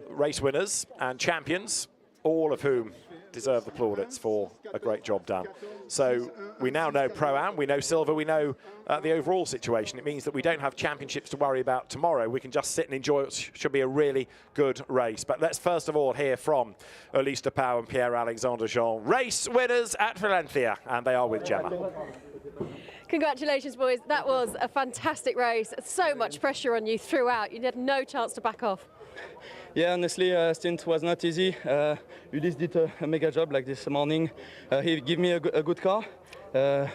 race winners and champions, all of whom deserve the plaudits for a great job done. So we now know Pro-Am, we know Silver, we know the overall situation. It means that we don't have championships to worry about tomorrow. We can just sit and enjoy what should be a really good race. But let's first of all hear from Ulysse de Pauw and Pierre-Alexandre Jean, race winners at Valencia, and they are with Gemma. Congratulations, boys. That was a fantastic race. So much pressure on you throughout. You had no chance to back off. Yeah, honestly, stint was not easy. Ulysse did a mega job like this morning. He gave me a good car,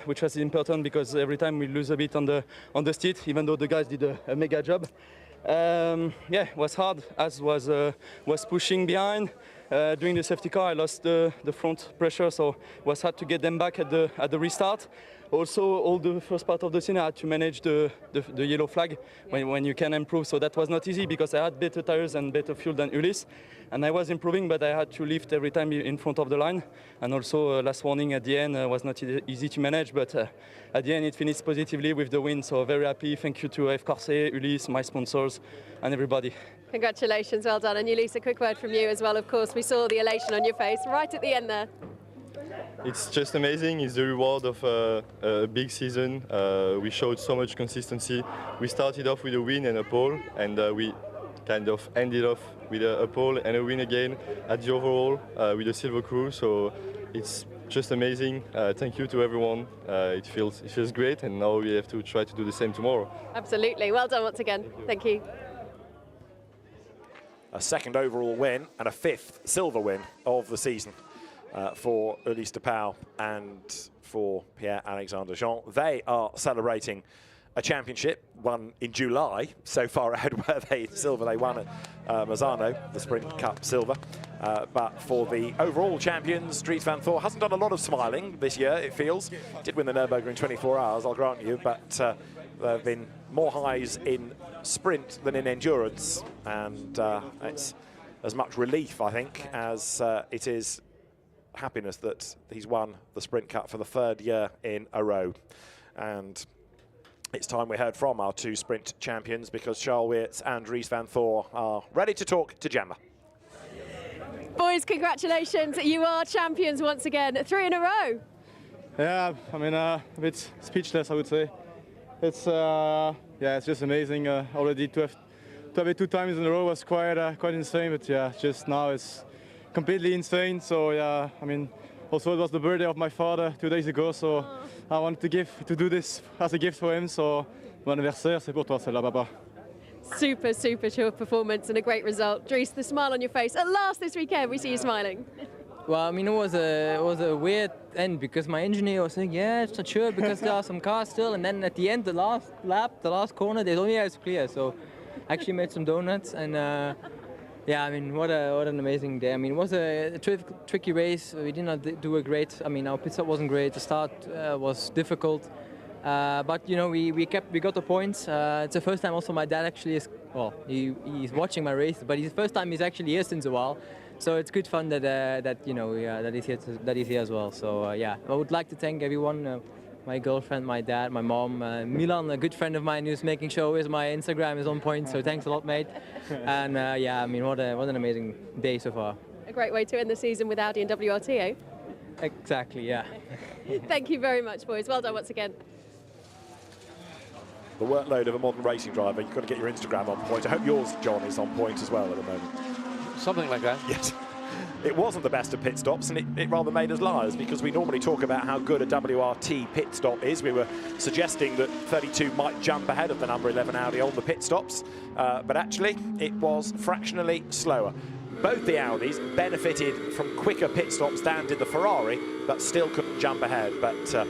which was important because every time we lose a bit on the stint, even though the guys did a mega job. Yeah, it was hard, as was pushing behind. During the safety car, I lost the front pressure, so it was hard to get them back at the restart. Also, all the first part of the scene, I had to manage the yellow flag when you can improve. So that was not easy because I had better tires and better fuel than Ulysse. And I was improving, but I had to lift every time in front of the line. And also, last warning at the end was not easy to manage, but at the end it finished positively with the win. So very happy. Thank you to AF Corsa, Ulysse, my sponsors, and everybody. Congratulations, well done. And Ulysse, a quick word from you as well, of course. We saw the elation on your face right at the end there. It's just amazing. It's the reward of a big season. We showed so much consistency. We started off with a win and a pole, and we kind of ended off with a pole and a win again at the overall with the Silver Crew. So it's just amazing. Thank you to everyone. It feels great, and now we have to try to do the same tomorrow. Absolutely. Well done once again. Thank you. A second overall win and a 5th silver win of the season for Ulysse de Pauw and for Pierre-Alexandre Jean. They are celebrating a championship won in July, so far ahead where they won at Mazzano, the Sprint Cup silver. But for the overall champions, Dries van Thor hasn't done a lot of smiling this year, it feels. Did win the Nürburgring in 24 hours, I'll grant you, but there have been more highs in sprint than in endurance, and it's as much relief, I think, as it is happiness that he's won the Sprint Cup for the 3rd year in a row. And it's time we heard from our 2 sprint champions, because Charles Weerts and Dries van Thor are ready to talk to Gemma. Boys, congratulations. You are champions once again, 3 in a row. Yeah, I mean, a bit speechless, I would say. It's yeah, it's just amazing. Already to have it 2 times in a row was quite insane. But yeah, just now it's completely insane. So yeah, I mean, also it was the birthday of my father 2 days ago, so I wanted to do this as a gift for him. So mon anniversaire, c'est pour toi, celle-là, papa. Super, super sure performance and a great result. Dries, the smile on your face. At last this weekend, we see you smiling. Well, I mean, it was a weird end because my engineer was saying, yeah, it's not sure because there are some cars still, and then at the end, the last lap, the last corner, there's only it's clear. So, I actually made some donuts, and yeah, I mean, what an amazing day. I mean, it was a tricky race. We did not do a great. I mean, our pit stop wasn't great. The start was difficult, but you know, we got the points. It's the first time also my dad actually is. Well, he's watching my race, but it's the first time he's actually here since a while. So it's good fun that you know that he's here as well. So yeah, I would like to thank everyone, my girlfriend, my dad, my mom, Milan, a good friend of mine who's making sure my Instagram is on point. So thanks a lot, mate. And yeah, I mean what an amazing day so far. A great way to end the season with Audi and WRT, eh? Exactly, yeah. Thank you very much, boys. Well done once again. The workload of a modern racing driver, you've got to get your Instagram on point. I hope yours, John, is on point as well at the moment. Something like that. Yes. It wasn't the best of pit stops, and it rather made us liars, because we normally talk about how good a WRT pit stop is. We were suggesting that 32 might jump ahead of the number 11 Audi on the pit stops, but actually it was fractionally slower. Both the Audis benefited from quicker pit stops than did the Ferrari, but still couldn't jump ahead. But a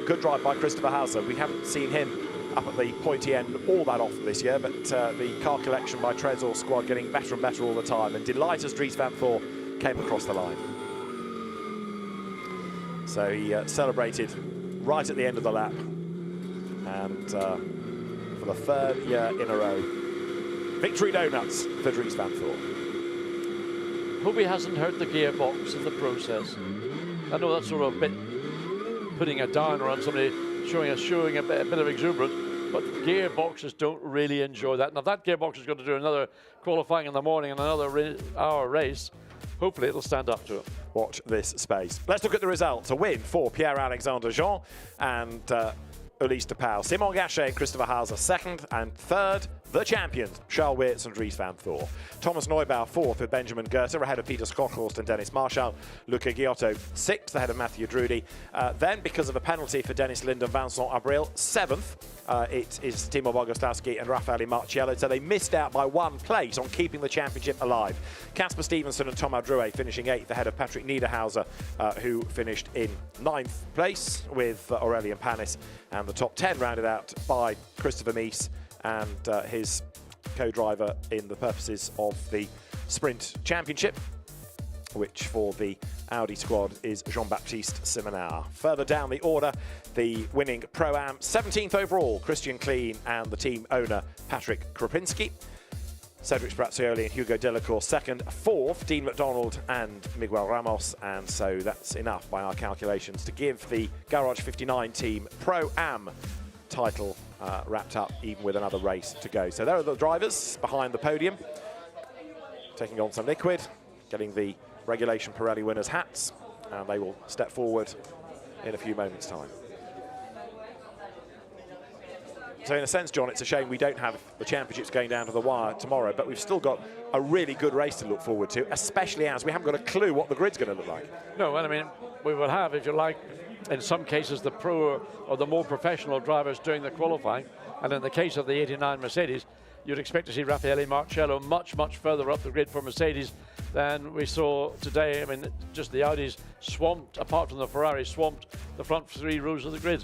good drive by Christopher Hauser. We haven't seen him up at the pointy end all that often this year, but the car collection by Trezor squad getting better and better all the time, and delight as Dries Van Voor came across the line. So he celebrated right at the end of the lap, and for the third year in a row, victory donuts for Dries Van Voor. Hope he hasn't hurt the gearbox in the process. I know that's sort of a bit putting a downer on somebody showing a bit of exuberance, but gearboxes don't really enjoy that. Now, if that gearbox is going to do another qualifying in the morning and another hour race, hopefully it'll stand up to it. Watch this space. Let's look at the results. A win for Pierre-Alexandre Jean and Ulysse de Pauw. Simon Gachet and Christopher Hauser second, and third, the champions, Charles Weerts and Dries Van Voor. Thomas Neubauer fourth with Benjamin Goethe, ahead of Peter Schockhorst and Dennis Marshall. Luca Giotto sixth, ahead of Matthew Drudy. Then, because of a penalty for Dennis Lind and Vincent Abril, seventh, it is Timor Bogoslowski and Raffaele Marciello. So they missed out by 1 place on keeping the championship alive. Casper Stevenson and Thomas Drouet finishing 8th, ahead of Patrick Niederhauser, who finished in 9th place with Aurelien Panis. And the top 10 rounded out by Christopher Mies and his co-driver in the purposes of the Sprint Championship, which for the Audi squad is Jean-Baptiste Simonard. Further down the order, the winning Pro-Am 17th overall, Christian Kleen and the team owner Patrick Krupinski. Cedric Sprazioli and Hugo Delacour second. Fourth, Dean McDonald and Miguel Ramos. And so that's enough by our calculations to give the Garage 59 team Pro-Am title wrapped up, even with another race to go. So there are the drivers behind the podium, taking on some liquid, getting the regulation Pirelli winners' hats, and they will step forward in a few moments' time. So in a sense, John, it's a shame we don't have the championships going down to the wire tomorrow, but we've still got a really good race to look forward to, especially as we haven't got a clue what the grid's going to look like. No, well, I mean, we will have, if you like, in some cases, the pro or the more professional drivers doing the qualifying. And in the case of the 89 Mercedes, you'd expect to see Raffaele Marciello much, much further up the grid for Mercedes than we saw today. I mean, just the Audis swamped, apart from the Ferrari, swamped the front 3 rows of the grid.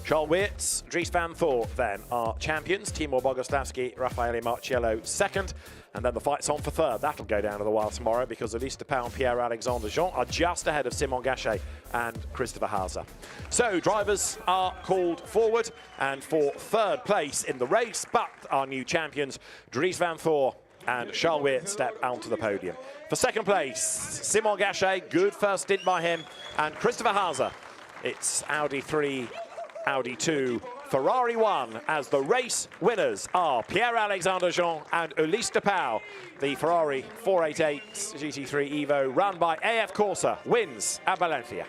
Charles Weerts, Dries Van Voor then are champions. Timor Bogoslowski, Raffaele Marciello second. And then the fight's on for third. That'll go down to the wire tomorrow because Ulysse de Pauw and Pierre-Alexandre Jean are just ahead of Simon Gachet and Christopher Hauser. So drivers are called forward, and for third place in the race, but our new champions, Dries Van Voor and Charles Weerts, step onto the podium. For second place, Simon Gachet, good first stint by him, and Christopher Hauser. It's Audi 3, Audi 2, Ferrari 1, as the race winners are Pierre-Alexandre Jean and Ulysse de Pauw. The Ferrari 488 GT3 Evo, run by AF Corsa, wins at Valencia.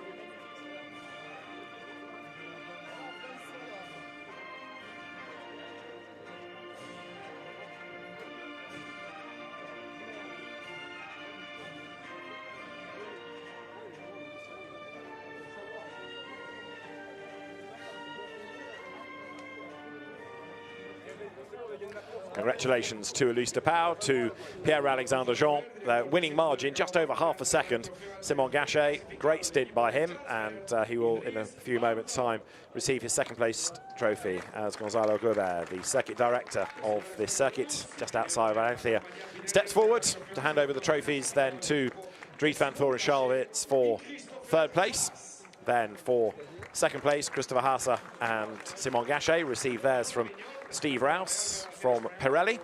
Congratulations to Elise Depau, to Pierre-Alexandre Jean. Their winning margin, just over half a second. Simon Gachet, great stint by him, and he will, in a few moments' time, receive his second-place trophy as Gonzalo Gurbert, the circuit director of this circuit just outside Valencia, steps forward to hand over the trophies then to Dries van Voor and Charles Weerts for third place. Then for second place, Christopher Haase and Simon Gachet receive theirs from Steve Rouse from Pirelli,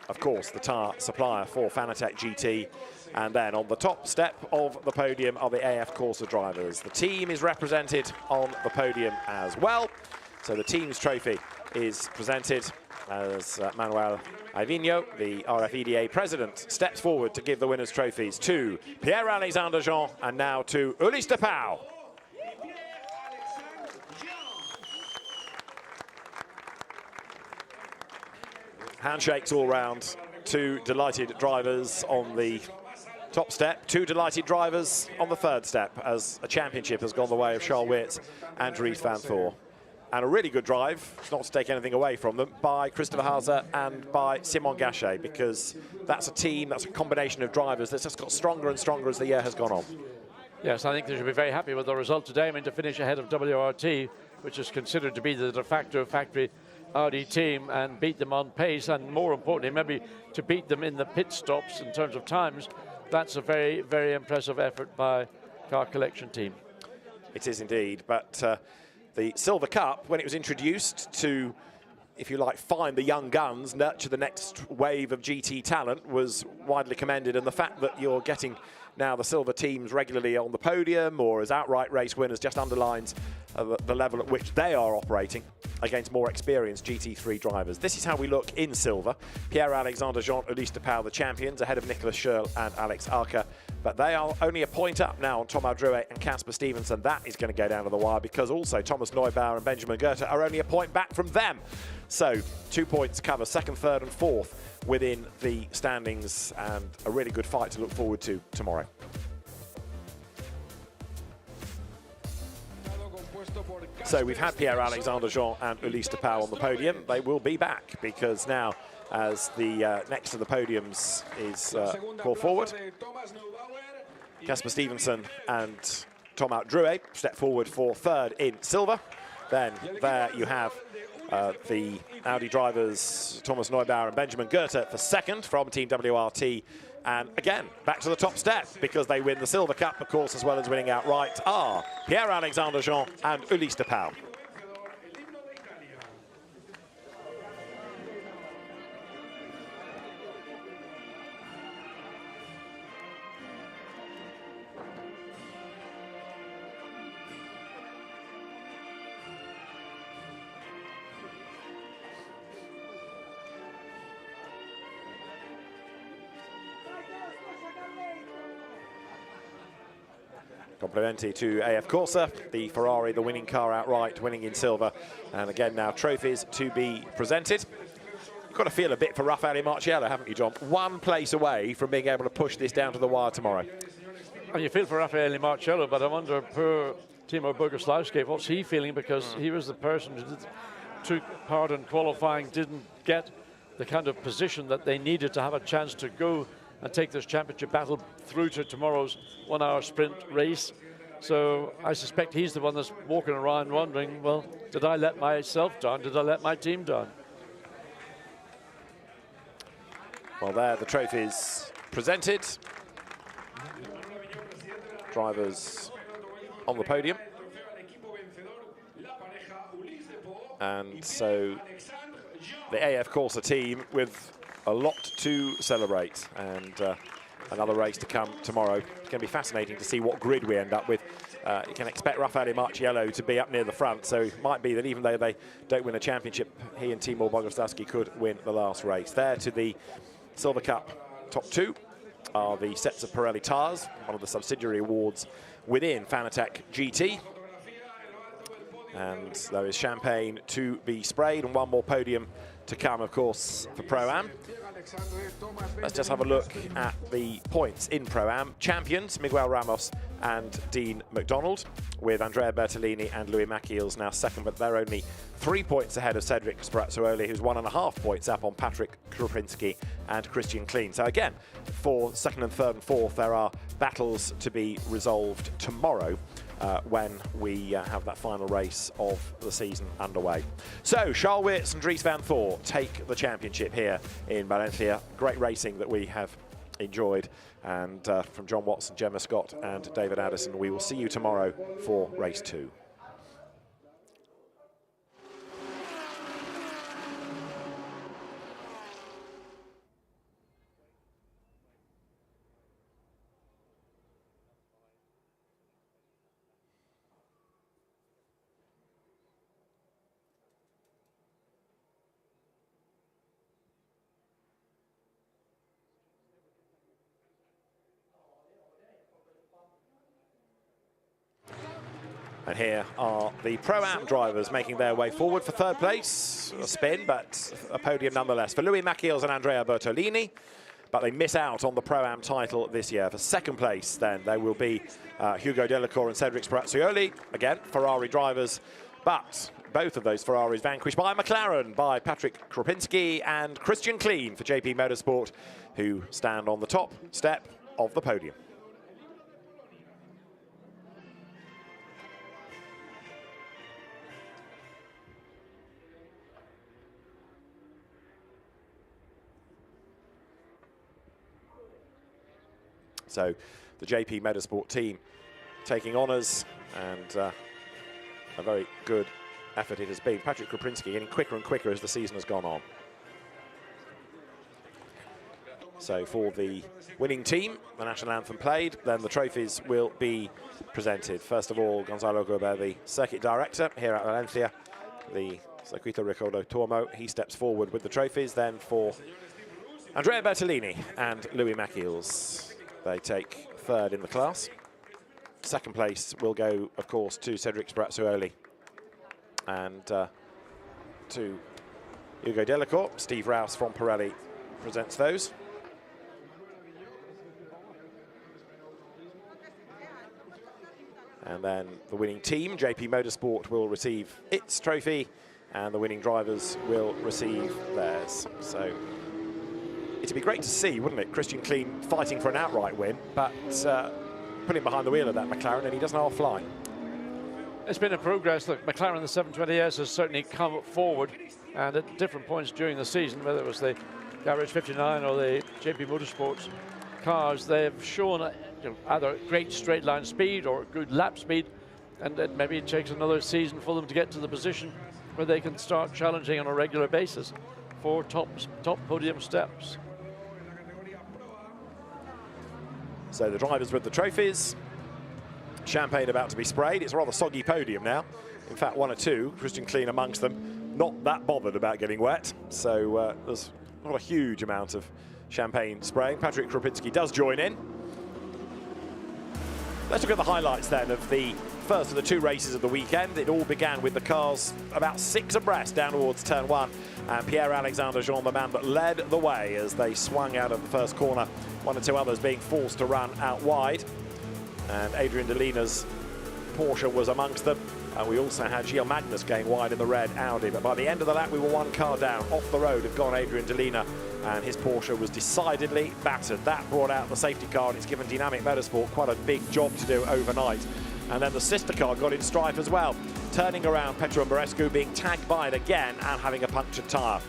of course the tyre supplier for Fanatec GT, and then on the top step of the podium are the AF Corsa drivers. The team is represented on the podium as well, so the team's trophy is presented as Manuel Ivino, the RFEDA president, steps forward to give the winners' trophies to Pierre-Alexandre Jean and now to Ulysse Depau. Handshakes all round. Two delighted drivers on the top step, two delighted drivers on the third step as a championship has gone the way of Charles Weerts and Dries van Voor. And a really good drive, not to take anything away from them, by Christopher Haase and by Simon Gachet, because that's a team, that's a combination of drivers that's just got stronger and stronger as the year has gone on. Yes, I think they should be very happy with the result today. I mean, to finish ahead of WRT, which is considered to be the de facto factory Audi team, and beat them on pace, and more importantly, maybe to beat them in the pit stops in terms of times, that's a very, very impressive effort by Car Collection team. It is indeed, but the Silver Cup, when it was introduced to, if you like, find the young guns, nurture the next wave of GT talent, was widely commended, and the fact that you're getting now the silver teams regularly on the podium or as outright race winners just underlines the level at which they are operating against more experienced GT3 drivers. This is how we look in silver. Pierre-Alexandre Jean, Ulysse Depau, the champions, ahead of Nicolas Schurl and Alex Arca. But they are only a point up now on Thomas Drouet and Casper Stevenson. That is going to go down to the wire because also Thomas Neubauer and Benjamin Goethe are only a point back from them. So 2 points cover second, third and fourth within the standings, and a really good fight to look forward to tomorrow. So we've had Pierre-Alexandre Jean and Ulysse Depau on the podium. They will be back because now, as the next to the podiums is called forward, Casper Stevenson and Thomas Drouet step forward for third in silver. Then there you have the Audi drivers Thomas Neubauer and Benjamin Goethe for second from Team WRT. And again, back to the top step, because they win the Silver Cup, of course, as well as winning outright, are Pierre-Alexandre Jean and Ulysse Depau. Complimenti to AF Corsa, the Ferrari, the winning car outright, winning in silver. And again now trophies to be presented. You've got to feel a bit for Raffaele Marciello, haven't you, John? 1 place away from being able to push this down to the wire tomorrow. And you feel for Raffaele Marciello, but I wonder, poor Timor Bogoslowski, what's he feeling? Because he was the person who took part in qualifying, didn't get the kind of position that they needed to have a chance to go and take this championship battle through to tomorrow's 1 hour sprint race. So I suspect he's the one that's walking around wondering, well, did I let myself down? Did I let my team down? Well, there the trophies presented. Drivers on the podium. And so the AF Corsa team with a lot to celebrate, and another race to come tomorrow. It's going to be fascinating to see what grid we end up with. You can expect Raffaele Marciello to be up near the front, so it might be that even though they don't win a championship, he and Timor Bogoslowski could win the last race. There to the Silver Cup top two are the sets of Pirelli tyres, one of the subsidiary awards within Fanatec GT. And there is champagne to be sprayed and one more podium to come, of course, for Pro-Am. Let's just have a look at the points in Pro-Am. Champions, Miguel Ramos and Dean McDonald, with Andrea Bertolini and Louis Maciels now second, but they're only 3 points ahead of Cedric Sprazzuoli, who's 1.5 points up on Patrick Krupinski and Christian Kleen. So again, for second and third and fourth, there are battles to be resolved tomorrow when we have that final race of the season underway. So Charles Weerts and Dries van Thor take the championship here in Valencia. Great racing that we have enjoyed. And from John Watson, Gemma Scott and David Addison, we will see you tomorrow for race 2. And here are the Pro-Am drivers making their way forward for third place. A spin, but a podium nonetheless for Louis Maciels and Andrea Bertolini. But they miss out on the Pro-Am title this year. For second place, then, there will be Hugo Delacour and Cedric Sprazzuoli. Again, Ferrari drivers. But both of those Ferraris vanquished by McLaren, by Patrick Krupinski and Christian Kleen for JP Motorsport, who stand on the top step of the podium. So the JP Motorsport team taking honours, and a very good effort it has been. Patrick Krupinski getting quicker and quicker as the season has gone on. So for the winning team, the national anthem played, then the trophies will be presented. First of all, Gonzalo Gobert, the circuit director here at Valencia, the Circuito Ricardo Tormo, he steps forward with the trophies. Then for Andrea Bertolini and Louis Maciels, they take third in the class. Second place will go, of course, to Cedric Sprazzuoli and to Hugo Delacour. Steve Rouse from Pirelli presents those. And then the winning team, JP Motorsport, will receive its trophy, and the winning drivers will receive theirs. So it'd be great to see, wouldn't it? Christian Kleen fighting for an outright win, but putting behind the wheel of that McLaren, and he doesn't half fly. It's been a progress. Look, McLaren, the 720S, has certainly come forward, and at different points during the season, whether it was the Garage 59 or the JP Motorsports cars, they've shown either great straight line speed or good lap speed, and maybe it takes another season for them to get to the position where they can start challenging on a regular basis for top podium steps. So the drivers with the trophies, champagne about to be sprayed. It's a rather soggy podium now. In fact, one or two, Christian Kleen amongst them, not that bothered about getting wet. So there's not a huge amount of champagne spraying. Patrick Krupinski does join in. Let's look at the highlights then of the first of the two races of the weekend. It all began with the cars about 6 abreast down towards turn 1, and Pierre-Alexandre Jean, the man that led the way as they swung out of the first corner, one or two others being forced to run out wide, and Adrian Delina's Porsche was amongst them, and we also had Gilles Magnus going wide in the red Audi. But by the end of the lap, we were one car down. Off the road had gone Adrian Delina, and his Porsche was decidedly battered. That brought out the safety car, and it's given Dynamic Motorsport quite a big job to do overnight. And then the sister car got in strife as well, turning around Petru Mărescu, being tagged by it again and having a punctured tyre.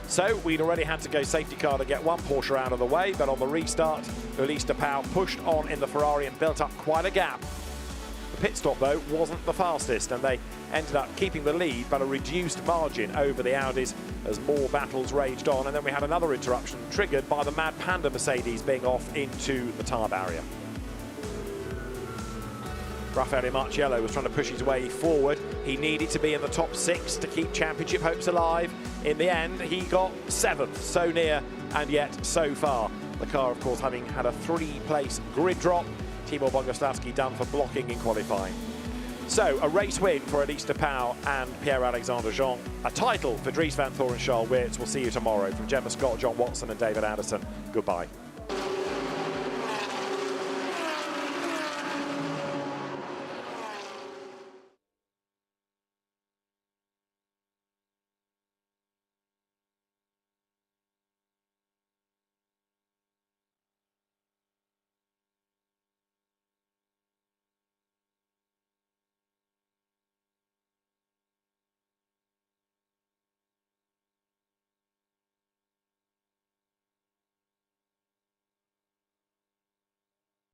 So we'd already had to go safety car to get one Porsche out of the way, but on the restart, Ulysse de Pauw pushed on in the Ferrari and built up quite a gap. The pit stop, though, wasn't the fastest, and they ended up keeping the lead, but a reduced margin over the Audis as more battles raged on. And then we had another interruption triggered by the Mad Panda Mercedes being off into the tyre barrier. Raffaele Marciello was trying to push his way forward. He needed to be in the top 6 to keep championship hopes alive. In the end, he got 7th, so near and yet so far. The car, of course, having had a 3-place grid drop. Timor Bogoslowski done for blocking in qualifying. So, a race win for Elise de Pauw and Pierre-Alexandre Jean. A title for Dries van Thor and Charles Weerts. We'll see you tomorrow. From Gemma Scott, John Watson and David Anderson, goodbye.